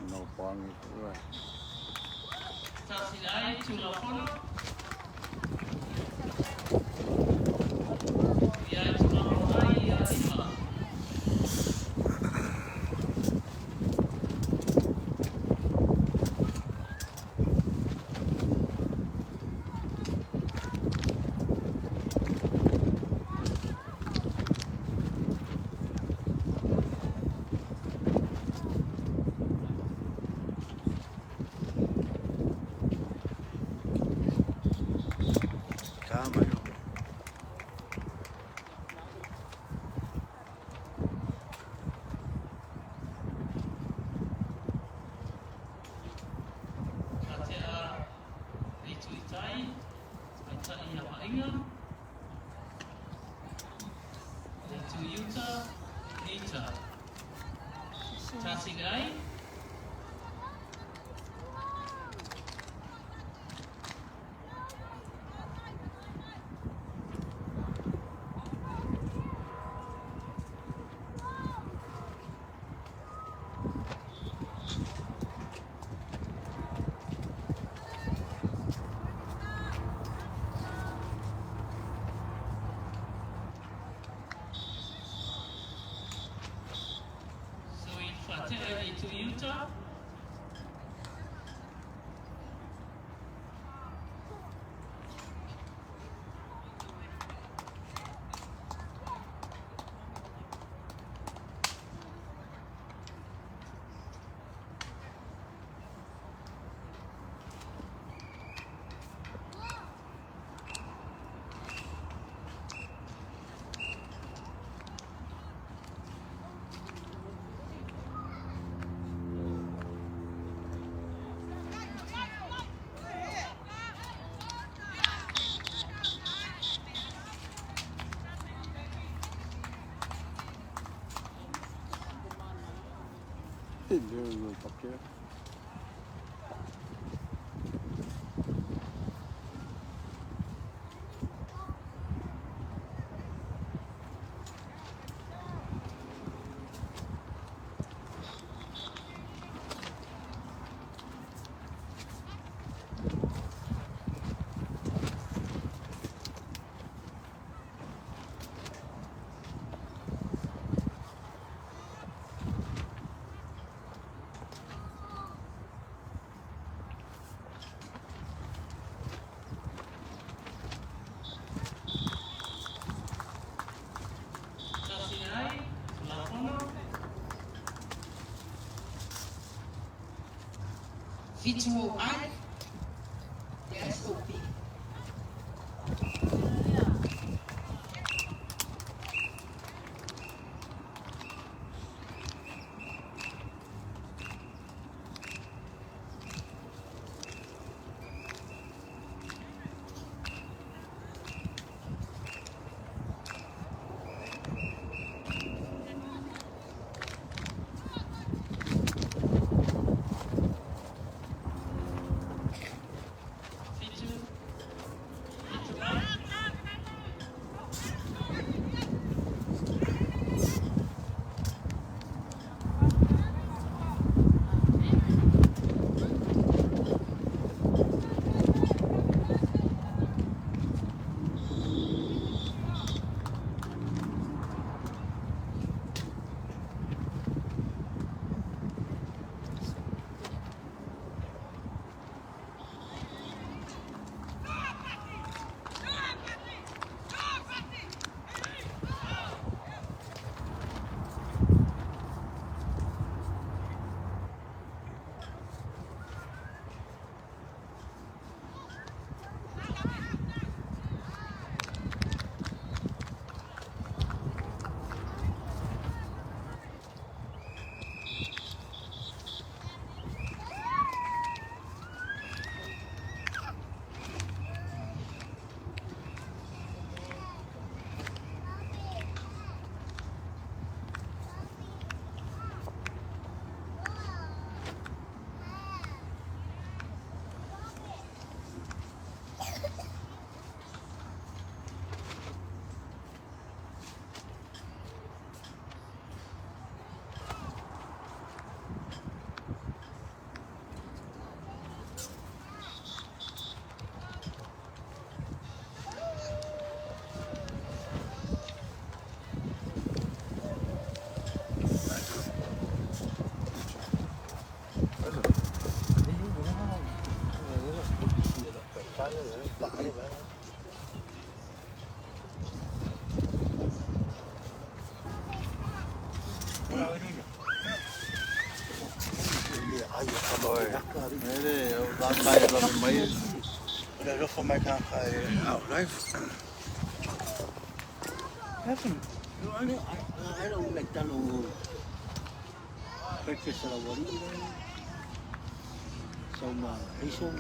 Speaker 2: No bang right. There's a bucket.
Speaker 3: Fitu o ai, te SOP.
Speaker 2: Nee, nee, laat ga je dan mee.
Speaker 1: Dat is voor mij kan gaan. Nou, blijf. Even.
Speaker 5: I don't like that no breakfast or what. Some riso,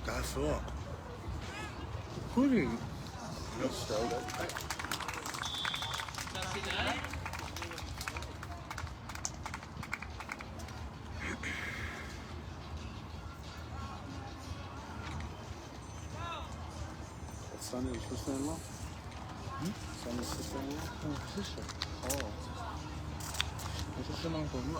Speaker 1: Dat is wel. Goeie.
Speaker 2: Dat is zo dat. Son is sister-in-law? Son is sister-in-law?
Speaker 1: Sister.
Speaker 2: Oh.
Speaker 1: Dat is een man van me.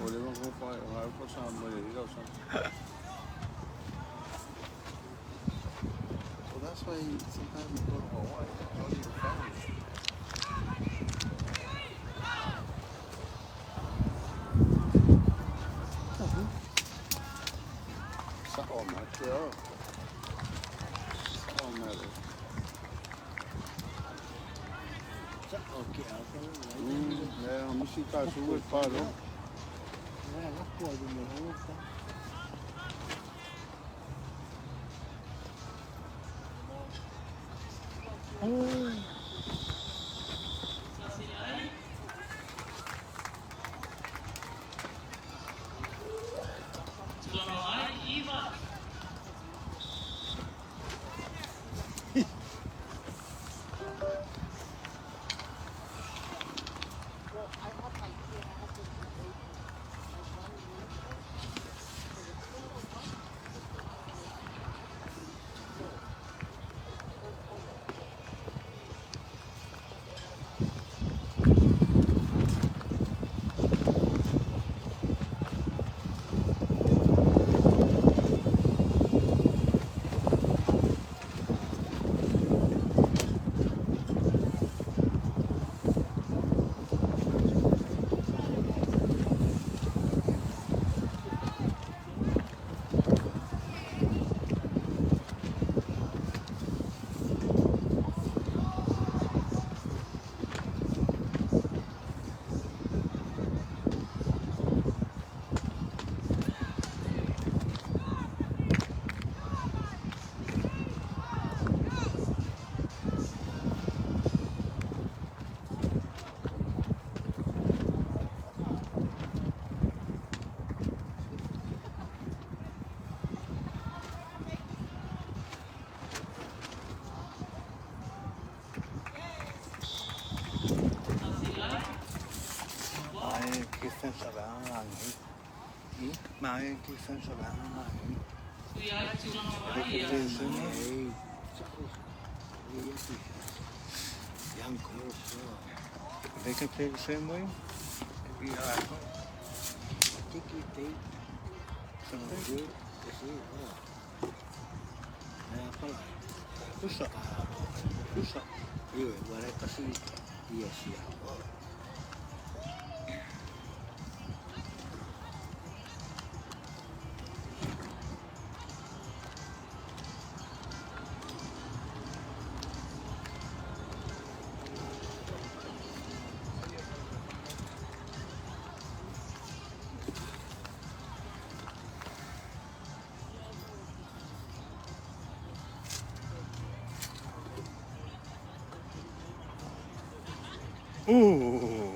Speaker 2: Olha, vou passar a maioria. So that's why sometimes we go to Hawaii. All your family. Sağ ol Mert ya. Sağ ol Mert. É, a música sua parou.
Speaker 1: Maar ik vind zo wel maar. They can play the same way. It'd be alright. What's up? What's up? Ooh,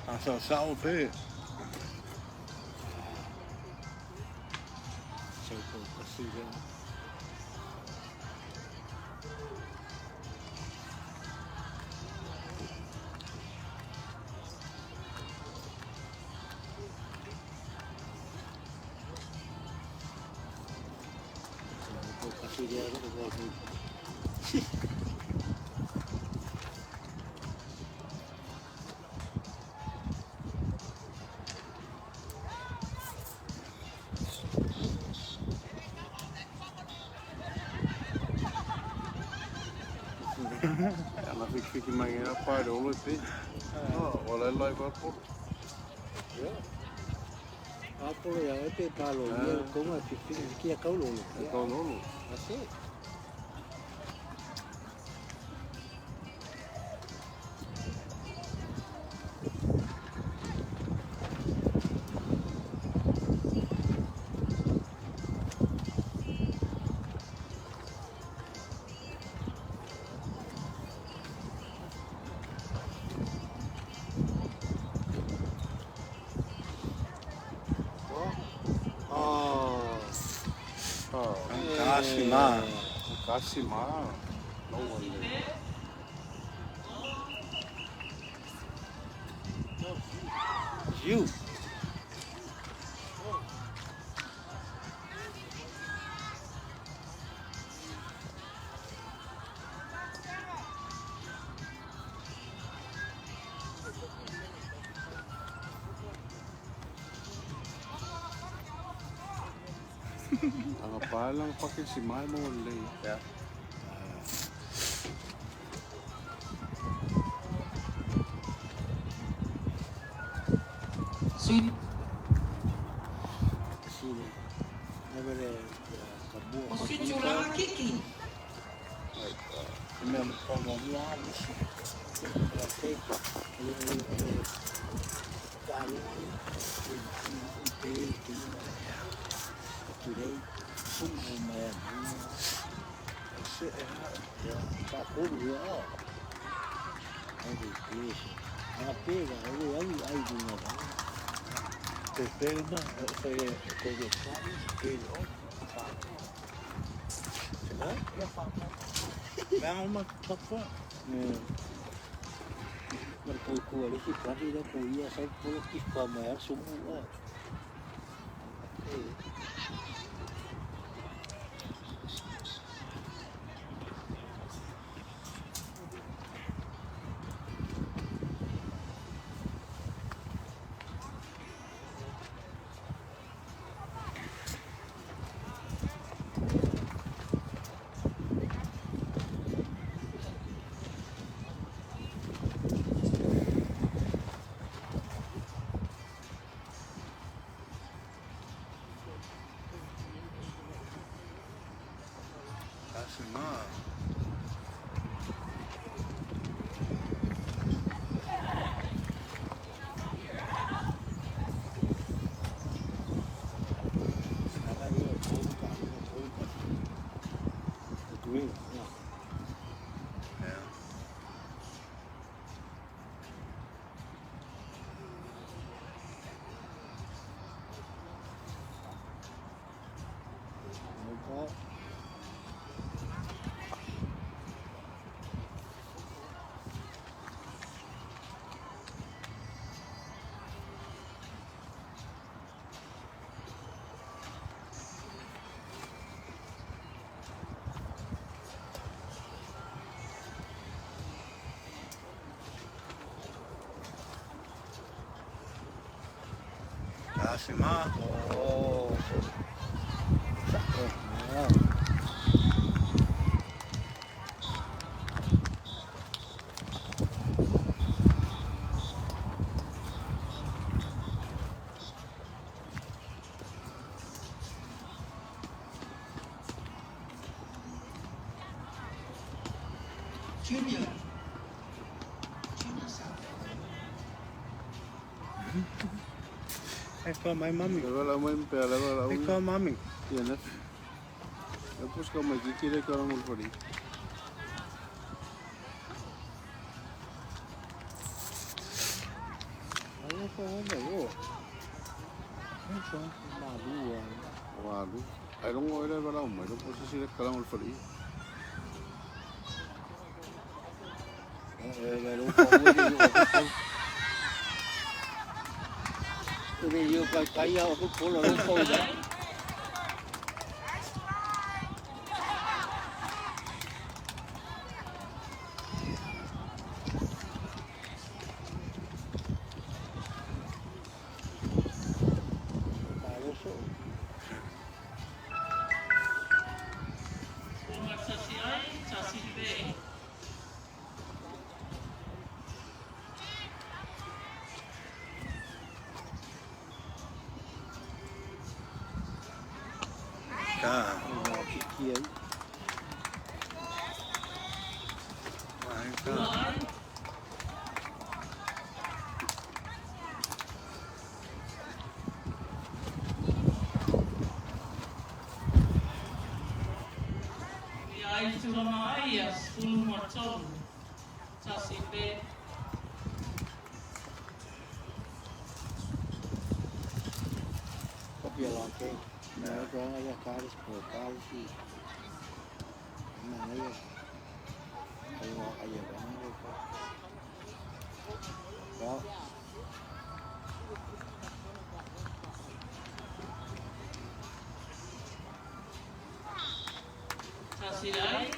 Speaker 1: I'm so sour big.
Speaker 2: Ela fica manhã parou no pé. Olha lá e vai por.
Speaker 5: Apolo ya pe palo ye como que é caulo.
Speaker 2: Então não.
Speaker 5: Assim.
Speaker 2: Casimar. Não olhei.
Speaker 5: You.
Speaker 2: Ang palang pakisimay mo olhei.
Speaker 1: Yeah.
Speaker 3: Sweet.
Speaker 5: Sini. Nabere kabu.
Speaker 3: O sweet chula kiki.
Speaker 5: Mesmo como viado. Ya sei. Today, man. Tá tudo igual. É difícil. Ela pega, aí de novo.
Speaker 1: Pega não, foi coisa não uma topa.
Speaker 5: Mas por ali que pode ir com ia só por que fama é sumo lá.
Speaker 1: Casimar.
Speaker 5: Green.
Speaker 1: Yeah. Asima.
Speaker 5: Oh. Ya.
Speaker 3: Junior. Junior son.
Speaker 1: I call my mommy.
Speaker 2: Lepas lama yang pera lepas
Speaker 1: I
Speaker 2: lama.
Speaker 1: call mommy.
Speaker 2: Ya nak. Lepas kau mesti kira kau orang mulai.
Speaker 5: Ano pa ano yo?
Speaker 1: That's all.
Speaker 5: Malu ah.
Speaker 2: Waduh. I don't know lepas lama. Lepas sih kau orang mulai.
Speaker 5: Pero Ini yo kaya aku pulau kau dah.
Speaker 1: God.
Speaker 5: Kiki ay.
Speaker 1: My God.
Speaker 6: Ai tu mama ai as pulu motor. Sa sipe.
Speaker 5: Kopi lagi. Nah, kalau ada karis portal sih. Mana ya? Kalau ayah mana ya? Ya.
Speaker 6: Sa silai.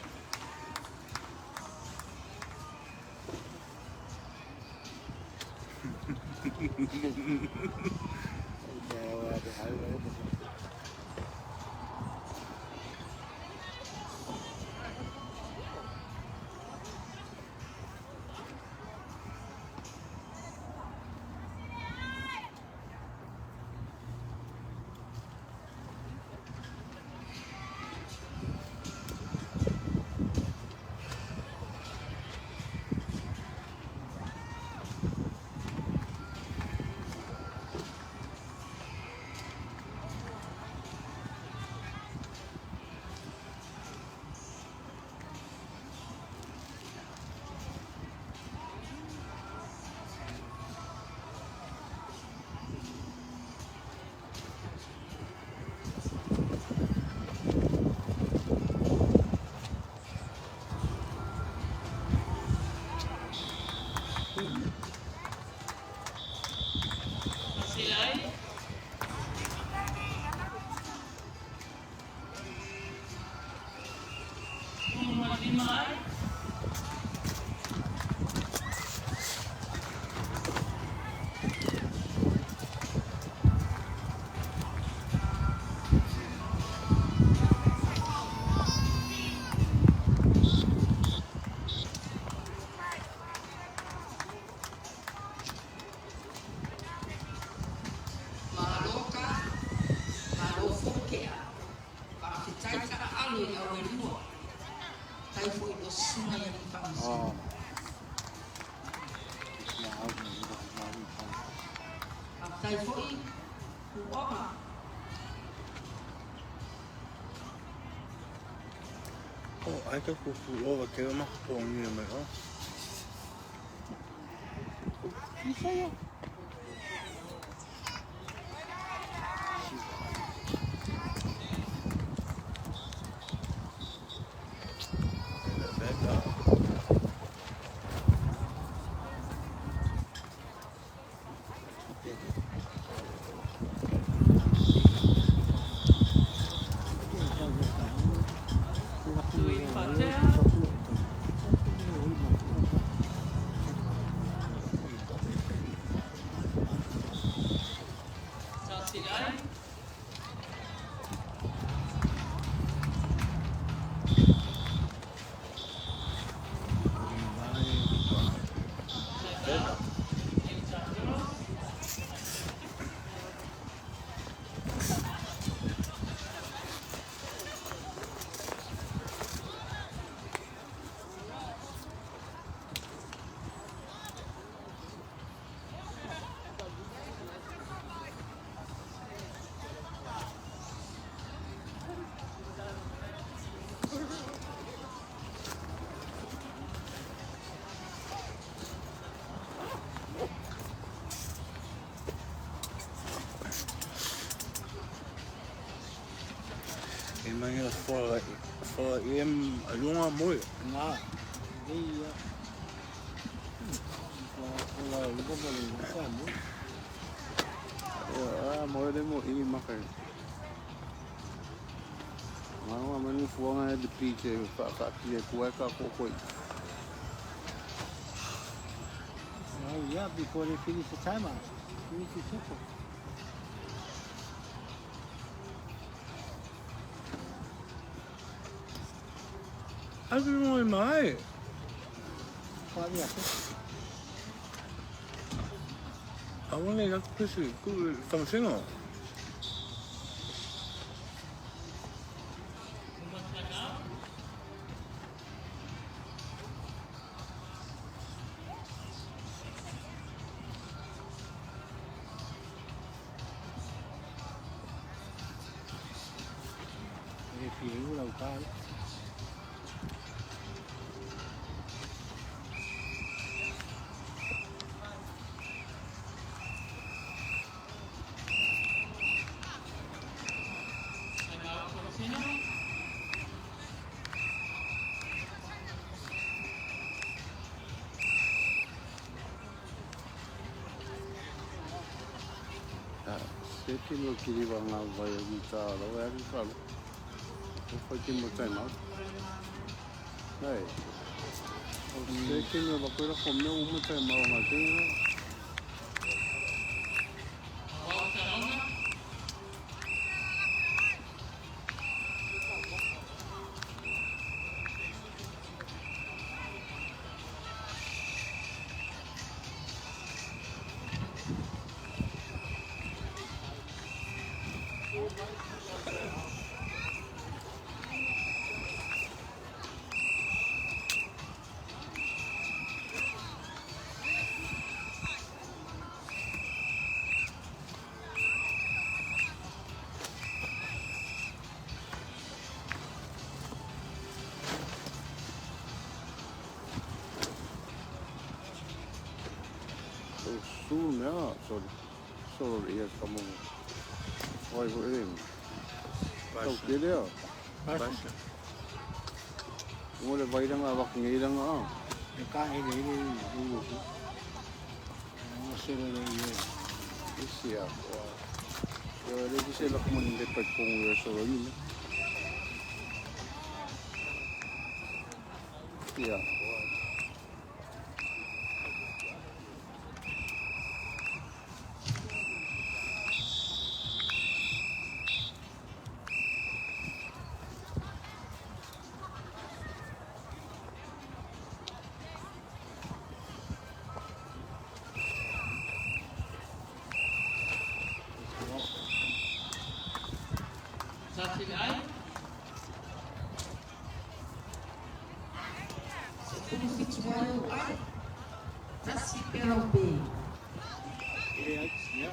Speaker 5: Jawa ada hal lain.
Speaker 6: Silai. Umur 5 ai.
Speaker 3: Maloka. Malofokea. Pakitai ka alu ya wenua. Tai fo ito sunga yang pangsi.
Speaker 5: Oh. Ya, aku sudah malu kan.
Speaker 3: Tai fo i. Uopa.
Speaker 1: Oh, I could go over to the market on you, mate.
Speaker 5: Bisa ya.
Speaker 1: Imagina for lunga muy.
Speaker 5: Nga. Hindi. Wala lupa pa rin sa mo.
Speaker 2: Mo de mo I makar. Mama mani fuanga de piche fa kia kueka kokoi.
Speaker 5: Yeah, before they finish the timer. Finish the super.
Speaker 1: Ano mo mai?
Speaker 5: Paano yan?
Speaker 1: Ako na kasi ku tamsino.
Speaker 5: Để phía đầu ta.
Speaker 2: Seti no kiri wa ngā vai o ta ro e ari whalo. O whai ki mo time out. Hei. O seti no wakoira ko mea o mo time out ngā tēnga. Su mea, sorry, yes, come on. Wai ho e. Tau ke lea.
Speaker 1: Baixa.
Speaker 2: Ngore vairanga waki ngeiranga a.
Speaker 5: E ka e le le le. Mo se le le.
Speaker 2: Isi a. Yo le dise la como ni le pai pongo yo solo ni. Ya.
Speaker 6: Satilai,
Speaker 3: Tudo que tiver o pai, tá se pelo bem.
Speaker 5: Yeah.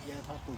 Speaker 5: Yeah, that's cool.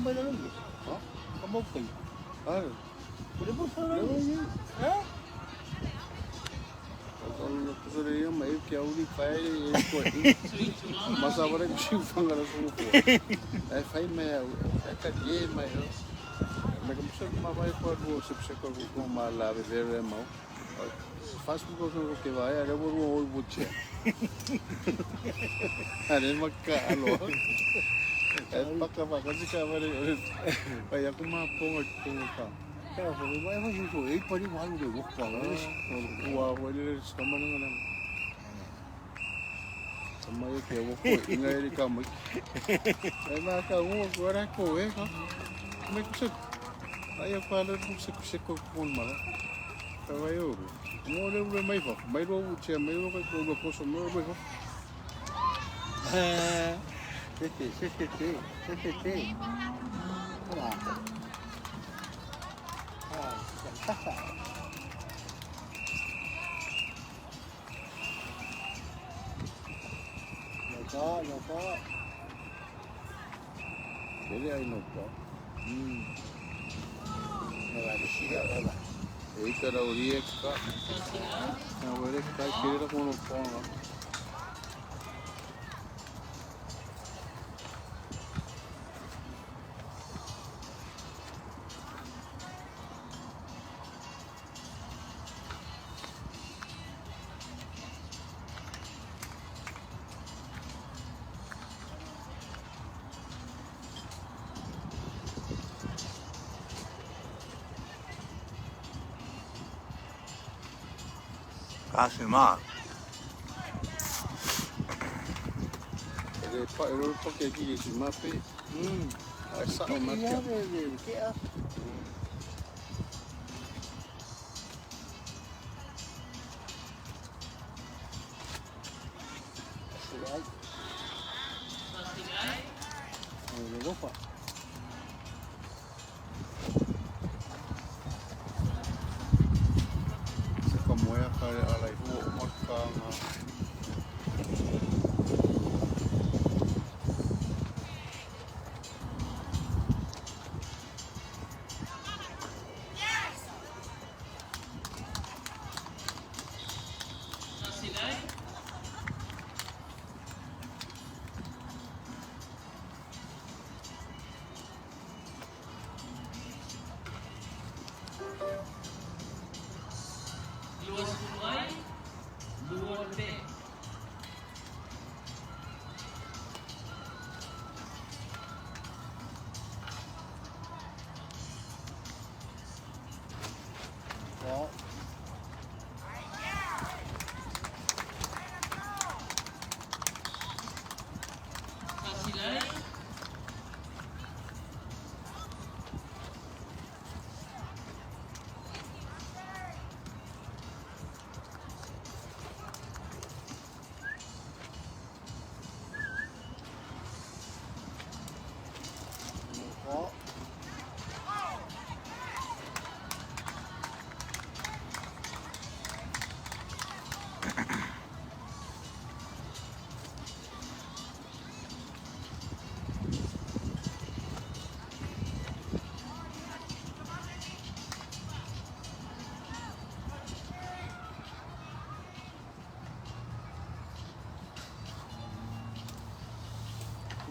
Speaker 5: tambay na lang eh.
Speaker 2: Ha?
Speaker 5: Kamog kayo.
Speaker 2: Ano?
Speaker 5: Pwede mo sa
Speaker 2: Ano
Speaker 5: lang.
Speaker 2: yun?
Speaker 5: Ha?
Speaker 2: Kalau kusuria mai kya uri pai ko
Speaker 6: Suitsura na.
Speaker 2: masa bara kusi fangala su ko ai fai mai ai ka ye mai me ko se ma vai ko do se ko ko ma la vere mau faz com que vai era por um buche are makka alo ai pakka se ka bare vai aku ma ponga ka
Speaker 5: Kaya ko, may masuso. Eh, pwede mo ano kayo. Walk pa.
Speaker 2: Wah, wala sama dengan sama ya kayak wako ingai di kamar. Emang kamu orang kau kan? Mereka ayah pada musik pun malah. Kau ayo, mau le mai pak, mai lo ucia, mai lo kai lo kosong lo mai pak.
Speaker 5: Sete. Wala. Tasa. Yoko.
Speaker 2: Jadi ayah nopo.
Speaker 5: Nagano siya, wala.
Speaker 2: Cara uriek ka, na uriek ka kira ko no po.
Speaker 1: Kasi ma.
Speaker 2: Jadi pak itu pakai gigi si mapi. Asa o mapi.
Speaker 5: Kaya. Silay.
Speaker 6: Sa silay.
Speaker 5: Ano pa?
Speaker 2: Como ya kare alai hu makanga.
Speaker 6: Sa silay. Luas sungai, luar dek.
Speaker 5: Oo.
Speaker 6: Sa silay.
Speaker 5: Oo.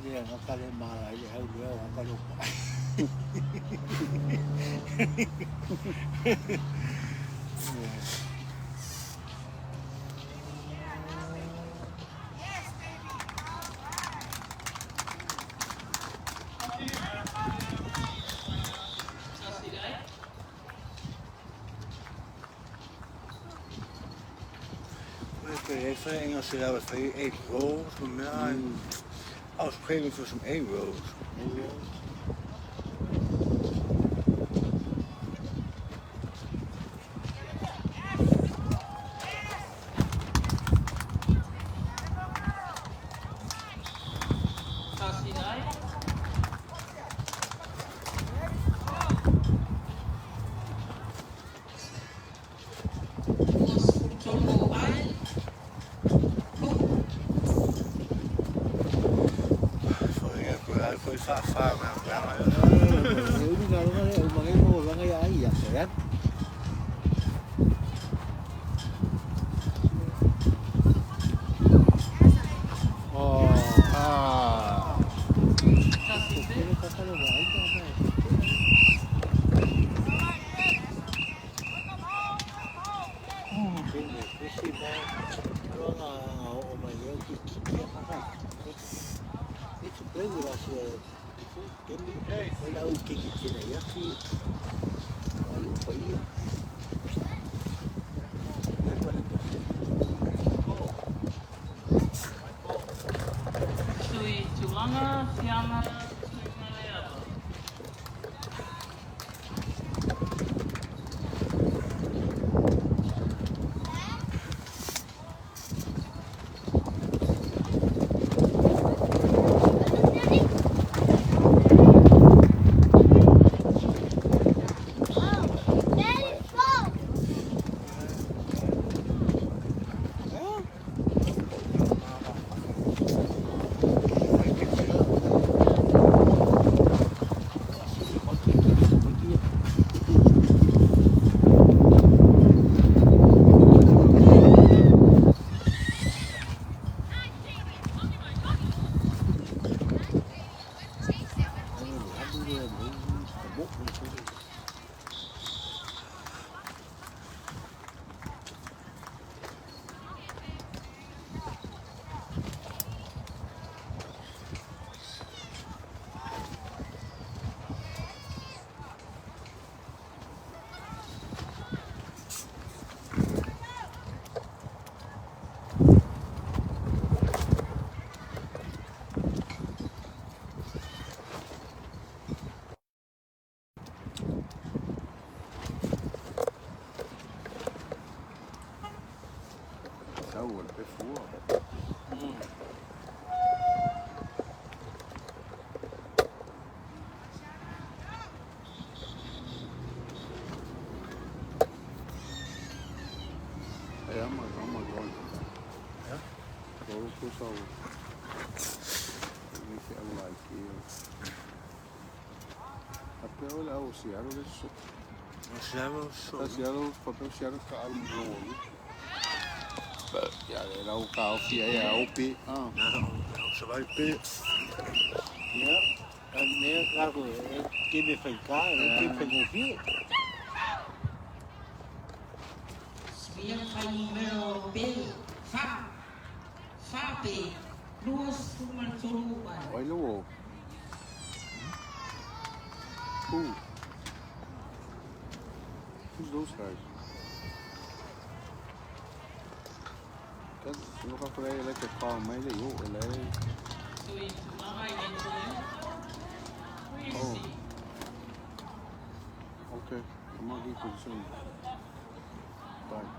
Speaker 5: Hindi yan, ang kalimara, ayaw niya, ang kalupa.
Speaker 6: Sa silay.
Speaker 1: Ik vind Engels dat wat voor je eet rolls, maar als gegeven voor zo'n egg rolls.
Speaker 6: Sa silay. Luas Chongo ay.
Speaker 1: Voor je vaak
Speaker 5: Ayan. Oh.
Speaker 2: Ah.
Speaker 6: Kasi
Speaker 5: Pero kakalawa, ay baba. Hindi, kasi ba, pero nga, ako umayaw, kikikya ka ka. Ito pa yung wala siya. Wala akong kikikya na yaki. Ano pa yun?
Speaker 6: Sui Tulanga, Fianga, Sui Maleaba.
Speaker 2: Sao det är få. Ja, man går inte.
Speaker 1: Ja.
Speaker 2: Då får så. Vi får alla like. Até olha o Ceará, olha só.
Speaker 1: Mas já não sou.
Speaker 2: Tá Ceará, papel Ceará tá algo novo. Ja, det är åka och fjära uppe. Ja.
Speaker 1: Não, você vai ter.
Speaker 5: Ja, en meer cargo, que me fez cá, que me fez ouvir.
Speaker 3: Spia kai mero pe. Fa pe. Duas kuman tulu ba.
Speaker 2: Olha o. Who's those guys? Nó có cái lấy cái con mấy cái vụ lấy.
Speaker 6: Sui Tulanga, Yentulin.
Speaker 2: Oh. Okay, I'm gonna get you soon. Bye.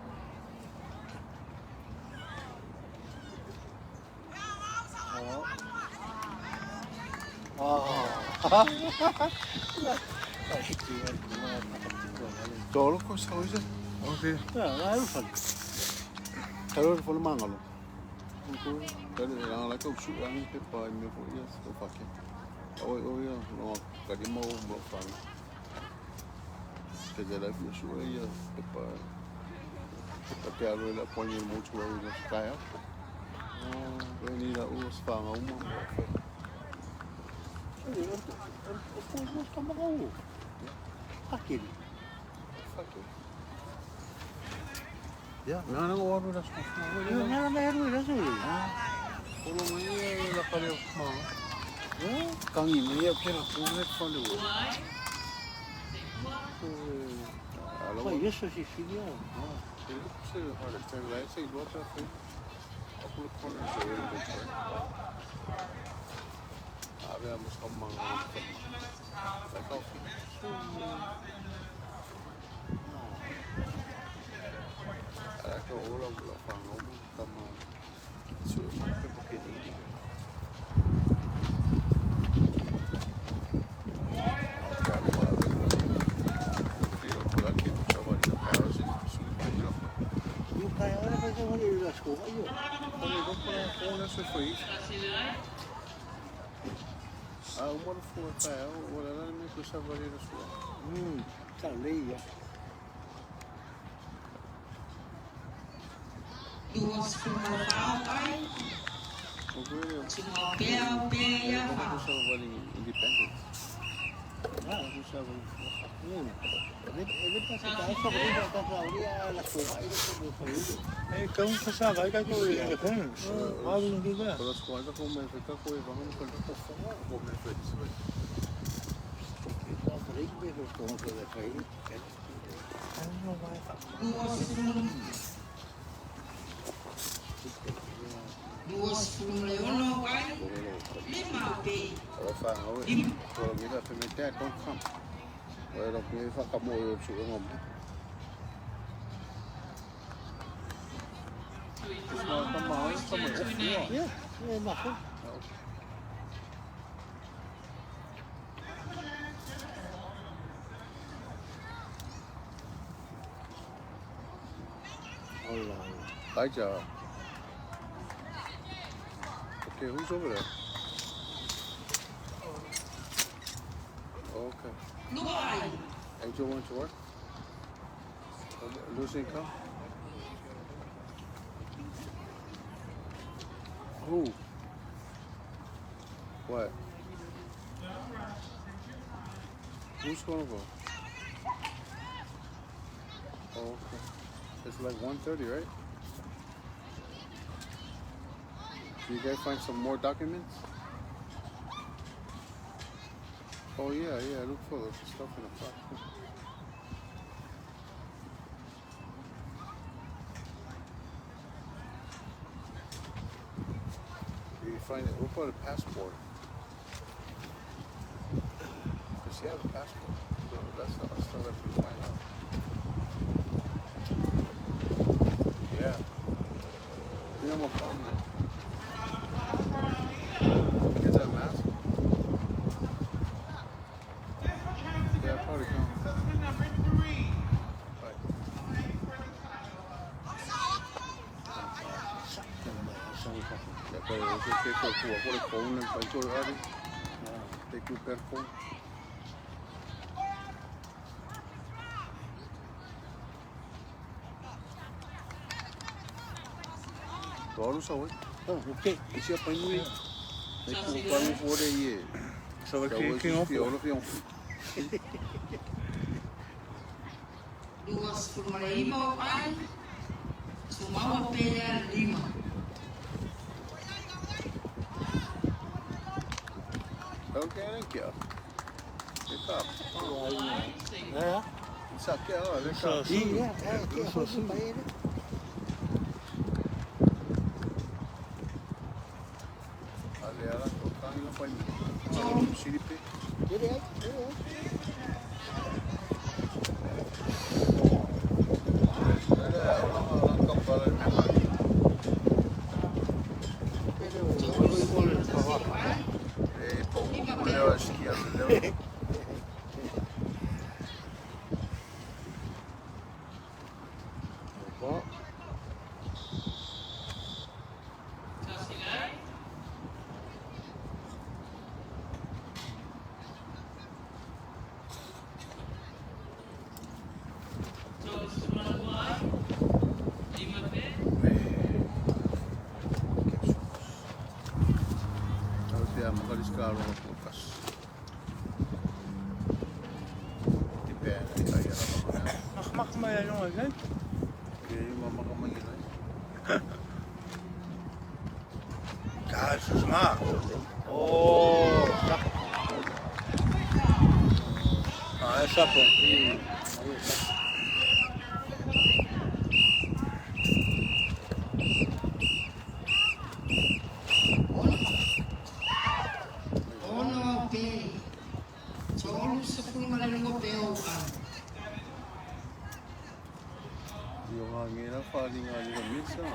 Speaker 2: Todo cosa hoje.
Speaker 1: Ok.
Speaker 5: Ja, dat is van.
Speaker 2: Kalau dia follow mangalo. Kalau dia orang lagi usuk yang pepa ini pun ya, tu pakai. Oh ya, no, kadi mau berfang. Kerja lagi usuk ya, pepa. Tapi kalau dia punya mutu lagi kaya. Ini dah urus fang umum.
Speaker 5: Pus ka makauwi. Akin.
Speaker 2: Fakir. Ya, nang oras dah semua.
Speaker 5: Yung nga meron na siya.
Speaker 2: Kalau mai la kali mau.
Speaker 5: Eh?
Speaker 2: Kang ini ya kira sulit follow.
Speaker 6: Uai. Segua.
Speaker 5: Pa, yeso si Silya.
Speaker 2: Se har det sen lärt sig låta för. Aku kommer se det. Vi har måste komma. Lägga av. Jag kan hålla på fan om komma. Så man kan få det.
Speaker 5: Yung kaya wala pa siya mag-ilas ko kayo.
Speaker 2: Så får jag.
Speaker 6: Brasileiro.
Speaker 2: Uma não foi, wala na namin ko sa barira suwa.
Speaker 5: Sao lý vậy?
Speaker 3: Duas fumalau ai,
Speaker 2: We're
Speaker 3: cuma bel ya fa.
Speaker 2: independent.
Speaker 5: Ini pasti tahu sebenarnya tahu dia laku itu betul.
Speaker 1: Kung kasama ka ko independence. Hindi ba?
Speaker 2: Pero las cuantas como me afecta con el bajo con el fondo, como me afecta.
Speaker 5: Kita sering begitu kalau kita kayak
Speaker 3: Duas fumalau ai, lima be.
Speaker 2: Ahora fa, ahora. Pero mira, se mete a con camp. Ahora que fa como yo subo en hombre.
Speaker 5: ya, enak kan? Allah.
Speaker 2: Hi, Joe. Okay, who's over there? Okay.
Speaker 3: Dua ai.
Speaker 2: Angel went to work? Lucy come? Who? What? Who's gonna go? Oh, okay. It's like 1:30, right? Did you guys find some more documents? Oh yeah, look for the stuff in the box. Did you find it? What about a passport? Does he have a passport? So that's not that we find out. Yeah. Yeah, I'm a problem. Is that a mask? Yeah, probably come. Right. Ya, pero eso es que eso jugó por el phone, el país por el take your best phone. Todo lo sabe.
Speaker 5: Oh, okey.
Speaker 2: Esse apanho aí. É que o pano for aí.
Speaker 1: So
Speaker 2: Já
Speaker 1: we
Speaker 2: hoje
Speaker 1: can
Speaker 2: pior no fião.
Speaker 3: Duas fumalau ai, cuma bel lima.
Speaker 2: Okay, thank you. Vem cá.
Speaker 5: Ya.
Speaker 2: Isso aqui, ó, vem cá.
Speaker 5: Iya, dia harus bayar.
Speaker 2: Ali ela tocar e não pode. Xiripe.
Speaker 5: Jadi aja.
Speaker 2: Olha a esquerda, entendeu? Makalis-karo ng bukas. Depende tayo na naman.
Speaker 1: Makmaya yung agad.
Speaker 2: Kaya yung mamakamangin ay.
Speaker 1: Kasus nga. Oh. Isa po.
Speaker 3: Ono be. Solo sa fumalau bel ai.
Speaker 2: Yung hangin na paling nga minsan.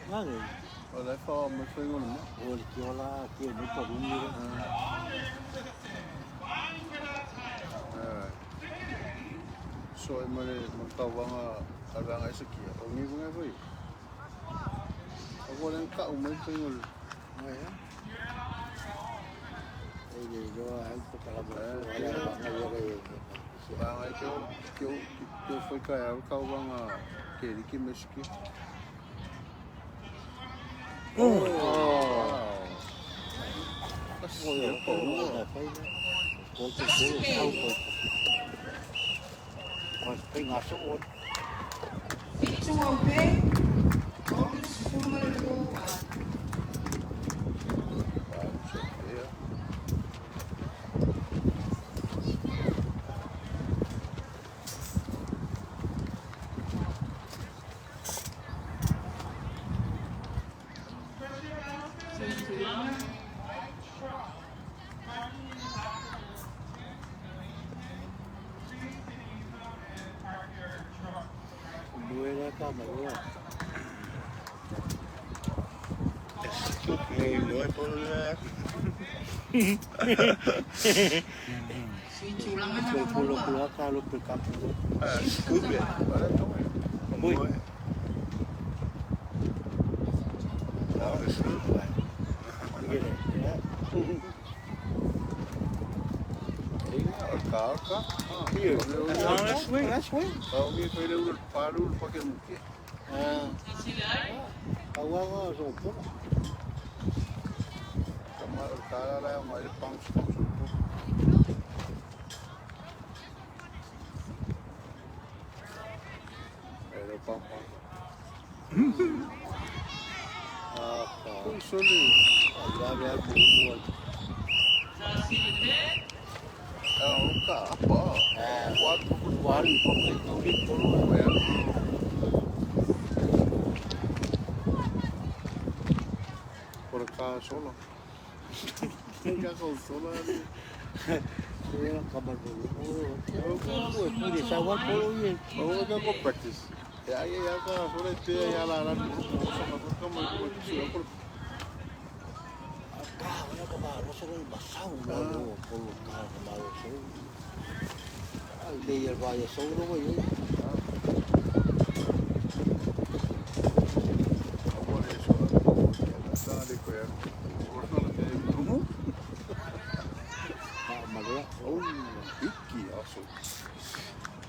Speaker 5: Ngangin.
Speaker 2: Wala pa masayang mo.
Speaker 5: Oh, kiola, kio ni po bumi.
Speaker 2: So ay magtawa nga ala nga isa kiya. O ngi nga boy. Ako lang ka umay sayol.
Speaker 5: Ya. Jadi, yo alto para wala ba nga
Speaker 2: Bang que eu foi cair o carro bang que ele que mexe aqui.
Speaker 3: Fitu au pe, o se fuma le ko pa.
Speaker 5: Buena cámara.
Speaker 1: Excuse me, no hay problema.
Speaker 3: Fitu lang na
Speaker 5: Pero por lo
Speaker 3: ko
Speaker 5: que lo acá lo pecamos.
Speaker 1: Excuse me.
Speaker 5: Muy.
Speaker 1: No, excuse me.
Speaker 5: Here.
Speaker 1: No, that's sweet.
Speaker 5: That's sweet.
Speaker 2: Alguém foi ler para o porque não quer.
Speaker 5: Agora só pouco.
Speaker 2: Kamar o cara lá é mais pão. Era pão. Isso ali.
Speaker 5: Agora é bom.
Speaker 2: É um carro.
Speaker 5: Quatro
Speaker 2: Por acá solo. Ya con solo ali.
Speaker 5: Era cámara. Oh, pude saber por bien.
Speaker 2: Vamos a go practice. Ya ka solo te ya la ran. Como
Speaker 5: Acá, acá, no se ve pasado, no, por los carros, al de el Valle Sur, no voy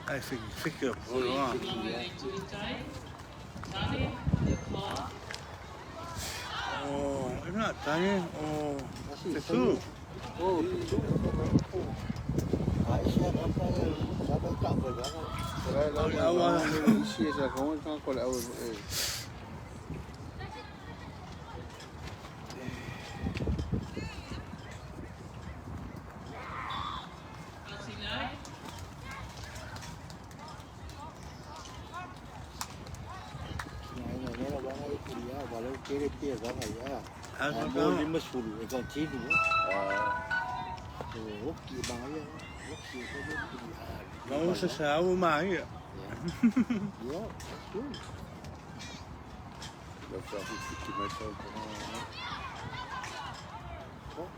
Speaker 1: I think figure hold on. Oh, it's not tiny. Oh, it's two.
Speaker 5: Oh, ai xe nó phải sao phải cộng với đó.
Speaker 2: Chia sẻ không có còn lại
Speaker 5: Quiere tierra allá.
Speaker 1: How's it
Speaker 5: No
Speaker 1: going?
Speaker 5: limas full, es continuo. Oki bang allá. Oki
Speaker 1: Vamos a hacer algo más.
Speaker 5: Yeah, good.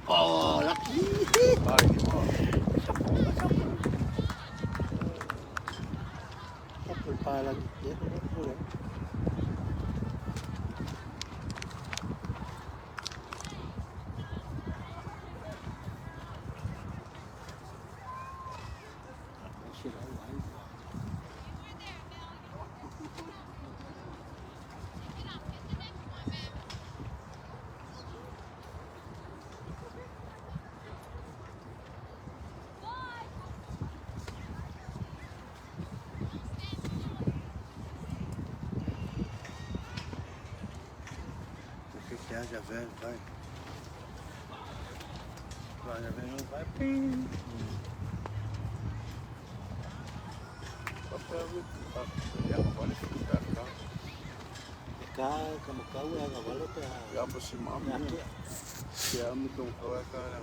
Speaker 5: Oh, lucky. Sắp prepare lagi. Ya, boleh.
Speaker 1: Já velho, vai. Já velho, vai. Pim. Cá, como cá, o ela vai até a.
Speaker 2: Já por cima, já me com o cara,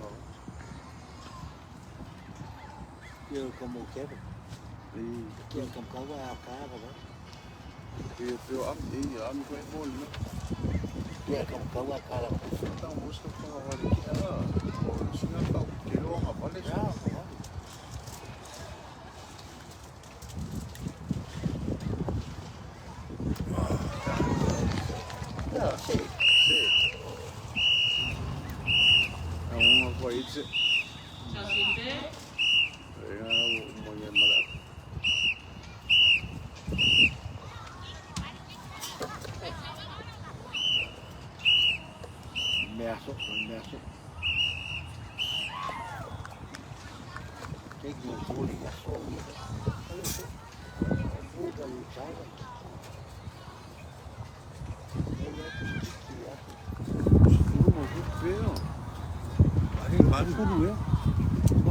Speaker 5: Yo como quiero. Quiero como cá, vai a cara, vai.
Speaker 2: Eu amo com ele bom,
Speaker 5: Quiero como cá, vai a cara.
Speaker 2: Então busca com a hora que ela, se não tá, tirou uma bola já. É uma coisa.
Speaker 6: Jacinto.
Speaker 2: É uma mulher maravilhosa.
Speaker 5: masuk, masuk. Take my body, that's all. Bukan cara.
Speaker 2: Seguro muito feio.
Speaker 1: Vai por eu.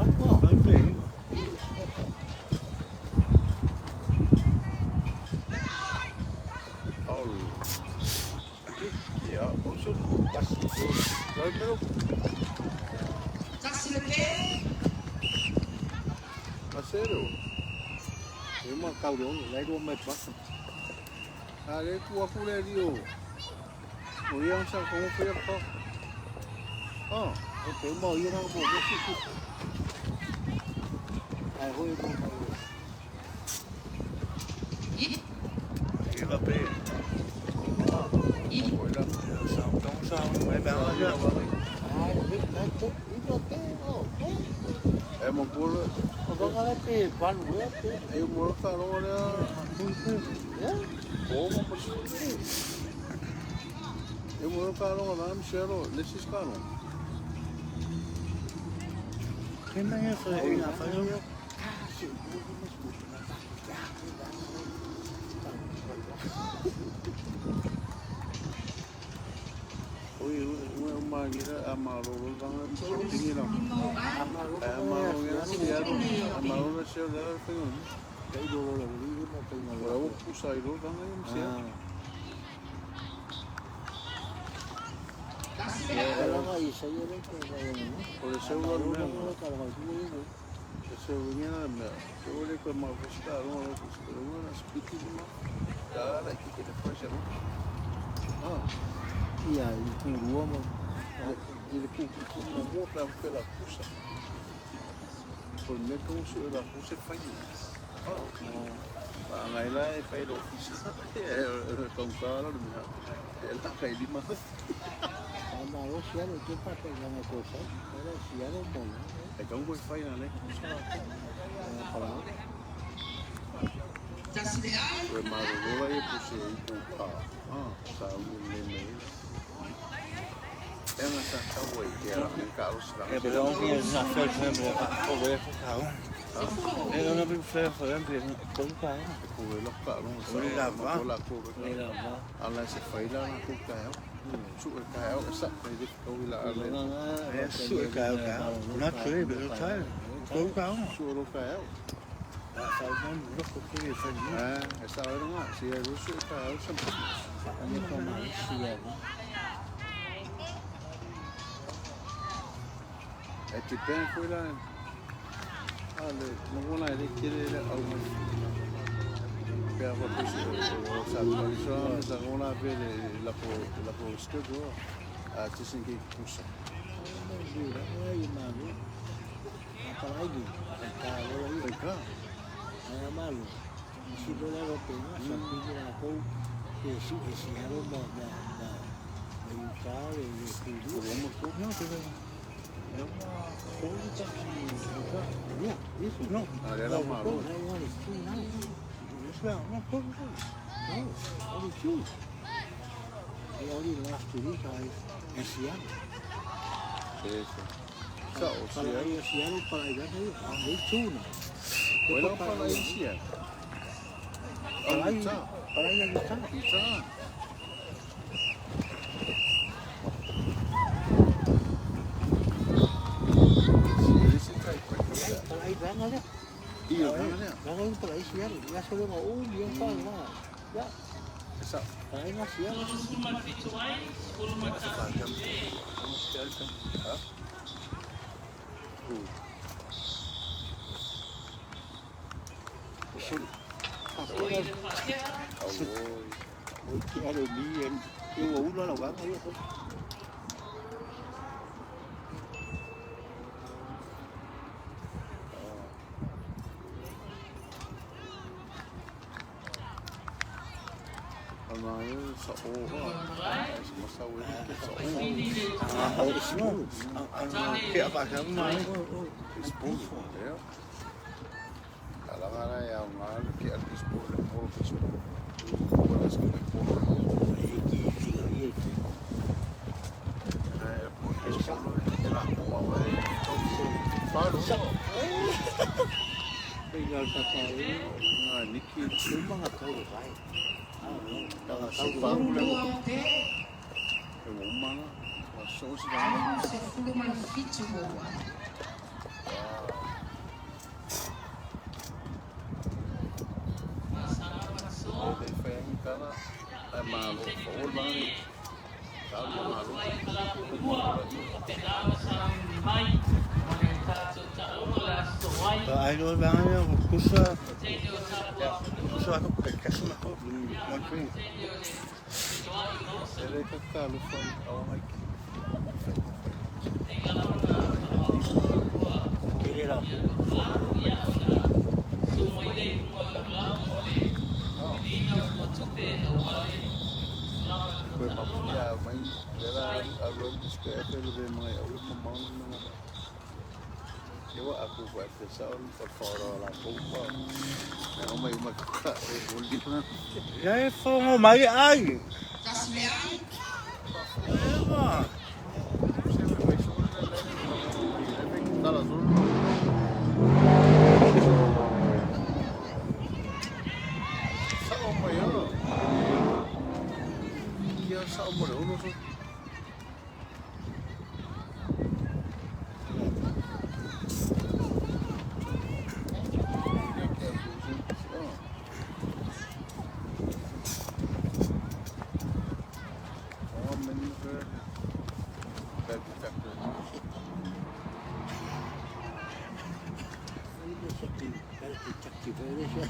Speaker 5: Apa?
Speaker 1: Vai bem.
Speaker 2: Ya, maksud kasih tu. Kalau kalau
Speaker 3: Taksi lepe.
Speaker 2: kasero.
Speaker 5: Memang kau dong, lai dua met pas.
Speaker 2: Ada tu aku dah dia. Oh yang saya kamu punya apa? Oh,
Speaker 5: Okey, mau yang aku buat sih. Ai hoi mau.
Speaker 1: Cái là bê.
Speaker 2: hồi đó.
Speaker 1: Sao không sao mấy bạn ơi chứ.
Speaker 5: Ai biết cái chút ít rồi thế.
Speaker 2: Em mau pulang.
Speaker 5: Kau kalau pe pan gue pe.
Speaker 2: Em mau kalau dia.
Speaker 5: Ya.
Speaker 2: Oh, mau pergi. Em mau kalau dalam share, lesis kalau.
Speaker 1: Cái này phải là phải không?
Speaker 2: Oi, uma gira amaro banget tinggi dong. Amaro gira share, amaro share dah pengen.
Speaker 5: Cái đồ là đi mà từ mà
Speaker 2: Berapa pusat itu banget share.
Speaker 5: Kalau nggak bisa ya deh kalau
Speaker 2: Oleh sewa
Speaker 5: kalau kalau itu
Speaker 2: Sebenarnya nak, kalau dia kau mau pusat, orang nak speaking mah, dah ada kita pressure. Ah.
Speaker 5: iya itu gua mau
Speaker 2: Ele com uma outra pela puxa. Quando é que você da puxa faz isso? Ah, lá é para o ofício. É com cara, ele tá caindo mais.
Speaker 5: sama lo sih ada kita pegang kosan ada sih ada mau
Speaker 2: É com o wi-fi né?
Speaker 5: kalau
Speaker 3: Taksi lepe.
Speaker 2: O maru lá é puxa e puxa. Ah, tá o neném. É uma tanta coisa que ela tem carro lá.
Speaker 1: Cái bữa ông kia là phơi phơi bữa có bữa không thảo. Em nó bị phơi phơi em bị cứng quá.
Speaker 2: Cô ấy lóc cả luôn.
Speaker 1: Cô đi làm á?
Speaker 2: Cô là cô đó.
Speaker 5: đây là nó
Speaker 2: Anh lại sẽ phải là cô kéo. Chụp cái kéo cái sắt này đi câu là anh lên.
Speaker 1: Cái sữa cào cào. Nó chơi bị nó thấy. Cứng cáo.
Speaker 2: Chụp nó kéo.
Speaker 1: Sao nó có cái gì phải nhỉ?
Speaker 2: À, sao đó ngã, xì nó sữa kéo xong.
Speaker 5: anh ấy không nói xìa
Speaker 2: É que tem foi lá. Olha, não vou lá, ele queria alguma. Pega a pessoa, sabe, mas não vou lá ver lá por esquerdo. Ah, te senti que puxa.
Speaker 5: malu apalagi kalau
Speaker 2: Vem cá.
Speaker 5: saya malu si bola Eropenya sampai aku esse ano da Itália e tudo
Speaker 2: Vamos por
Speaker 1: Não, tem é uma coisa que
Speaker 5: ya isso
Speaker 1: não,
Speaker 2: ali era malu.
Speaker 1: isso é uma coisa.
Speaker 5: não olha isso e olha lá tudo esse ano
Speaker 2: Isso. Sao,
Speaker 5: kalau
Speaker 2: esse
Speaker 5: esse ano para aí vai itu não
Speaker 2: Foi lá para lá esse ano.
Speaker 5: para
Speaker 2: Olha, tá.
Speaker 5: aí lagi tá
Speaker 2: Tá. Esse cai para cá.
Speaker 5: para aí vai nada
Speaker 2: Iya, mana?
Speaker 5: Kalau para aí esse ano já só mau dia fala ya
Speaker 2: Essa.
Speaker 5: para aí nasi ano
Speaker 6: 10 marfituai, 10 macam.
Speaker 5: Oi, que era dia, eu uno la van ahí.
Speaker 2: Ano sa masa wala sa
Speaker 1: Kaya pa siya mo.
Speaker 2: esposo, ya. Kailangan na yung kaya esposo, mo esposo. Wala sa esposo. Ay, Naltatalu, Niki,
Speaker 5: Mga tao vai.
Speaker 3: Fuluma pe,
Speaker 2: Umana, Sos
Speaker 3: alu se fuluma fitu boa.
Speaker 2: they family kana, malo, all money.
Speaker 1: Ay, no, vean, kusa ako kasi ako mag-drink.
Speaker 2: Ele kakalo from away.
Speaker 5: Kiri lang.
Speaker 2: Foi papaya, mas era agora descreve ele vem mais a última mão não. Eu aku buat kesal fora lá pouco. Não mais uma coisa, o livro.
Speaker 1: Jij van mij ai.
Speaker 3: Kasi le ai,
Speaker 1: Eva.
Speaker 2: Sempre vai sobre ele. Tá lá zona. Só amanhã. Que é só amanhã, não sei.
Speaker 5: Cakti velho já.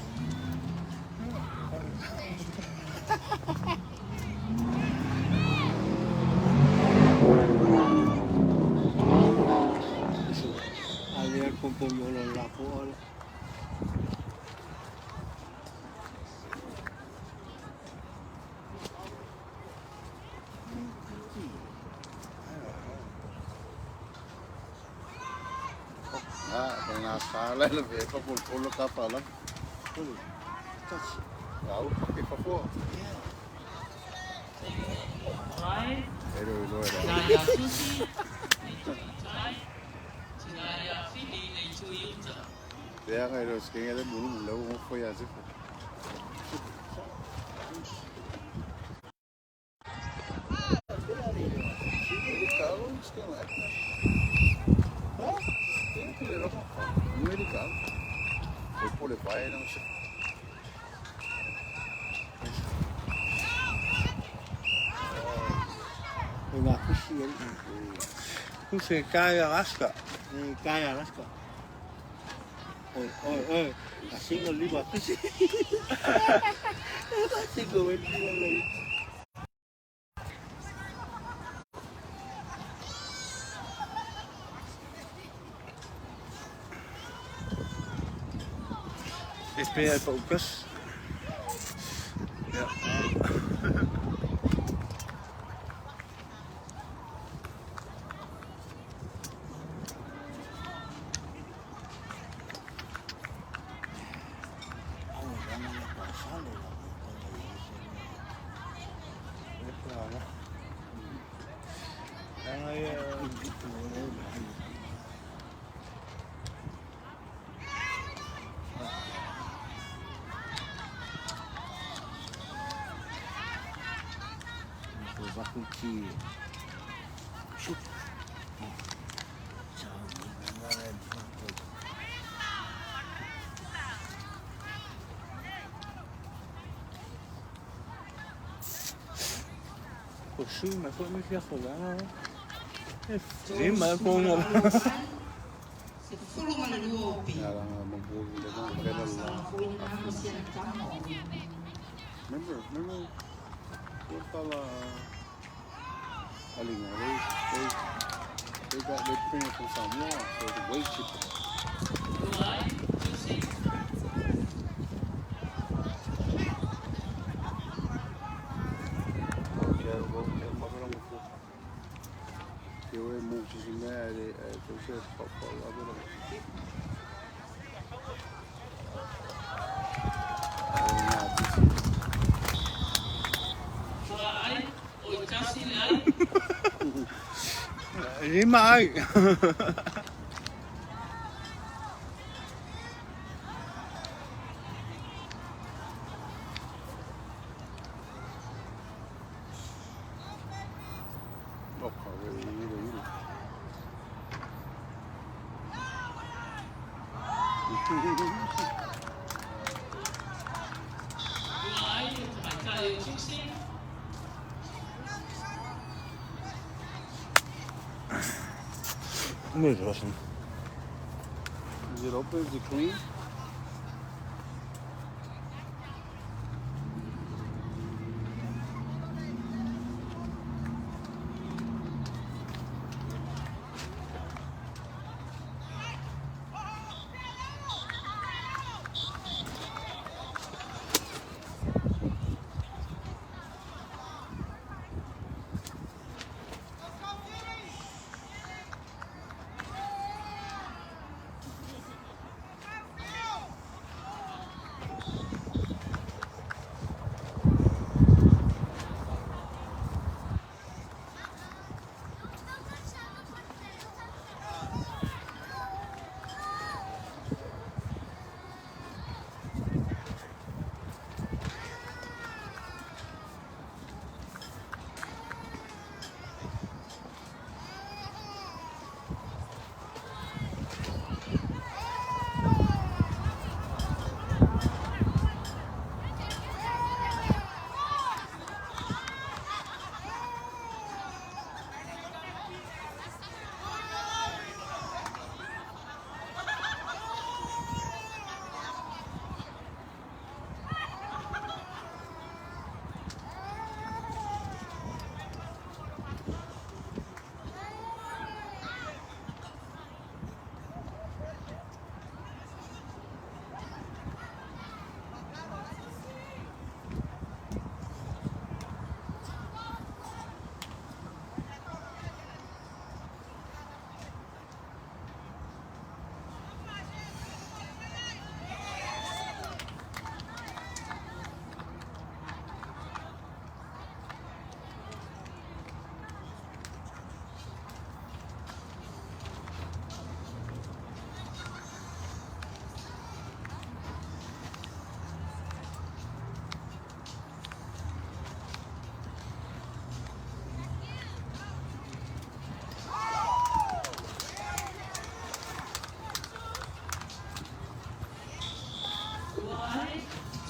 Speaker 5: Ali acompanhou lá fora.
Speaker 2: Kung nasala na be pa pulo ka pa lang. Wow, pa po.
Speaker 6: Right?
Speaker 2: Pero Lord.
Speaker 6: Sinaya sushi, chai, sinaya fili, chuyuta.
Speaker 2: Kaya ngayon, kaya ngayon mulu mo po yan siya. Americano. Foi por levar ele não sei.
Speaker 5: Mga kusi yan.
Speaker 1: Kusi kaya Alaska.
Speaker 5: Kaya Alaska. Oi. Asing ng lima kusi. Asing gawin nila lang.
Speaker 1: Ben jij focus? Ja.
Speaker 5: Vacuti. Shoot. Ciao, guarda.
Speaker 1: Poxa, mas foi muito afogado. Sim, mas foi uma.
Speaker 3: se fuluma le lua o pe.
Speaker 2: Kaya nga mabuhi na kung kailan
Speaker 3: Sa
Speaker 2: lang.
Speaker 3: fuluma na mo siya nagtamo.
Speaker 2: Remember, what pala, aling nga, they bring it from Samoa, so it's way cheaper.
Speaker 6: Right? Sushi.
Speaker 2: Eu é muito de merda, eu sei qual agora.
Speaker 6: Right? O kasi lai.
Speaker 1: Lima ai.
Speaker 6: ai mai kai fixi
Speaker 1: Nee, dat was hem.
Speaker 2: Is it open? Is it clean?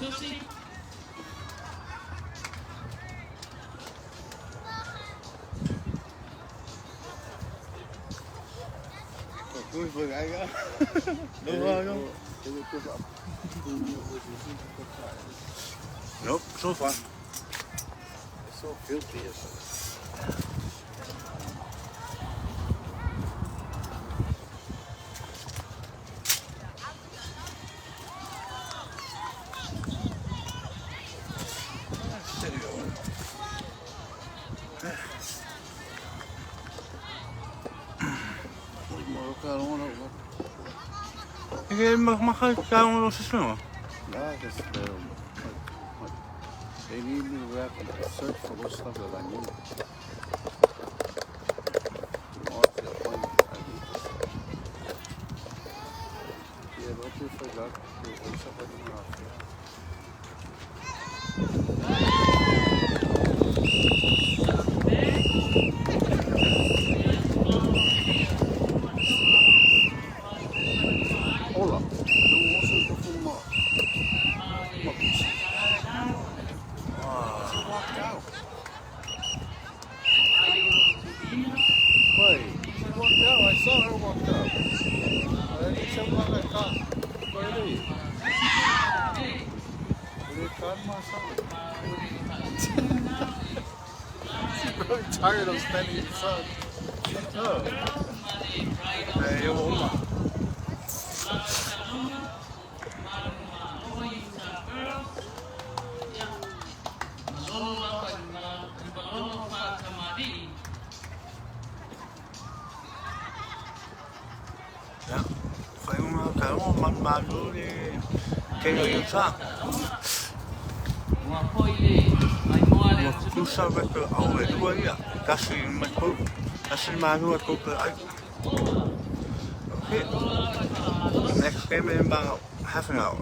Speaker 6: Susi
Speaker 1: Goed voor je eigen. Doe maar, joh. Nope, so far.
Speaker 2: It's so filthy.
Speaker 1: Mag ik daar nog eens filmen?
Speaker 2: Yeah, I guess they need me to wrap and search for those stuff that I need. Yeah, don't you forget to somebody else. Hold up. Wait, she walked out. I saw her walk out. I didn't tell her I thought. Where are you? Did they cut my son? I'm very tired of spending your son. Oh.
Speaker 1: Nee, joh, ja, phải không? Phải không? Mặt bà cứ đi cái người sao? Một chút sau với cái áo về đuôi à, cái gì mà cứ, cái gì mà đuôi cũng cứ ấy. Okay, next game in about half an hour.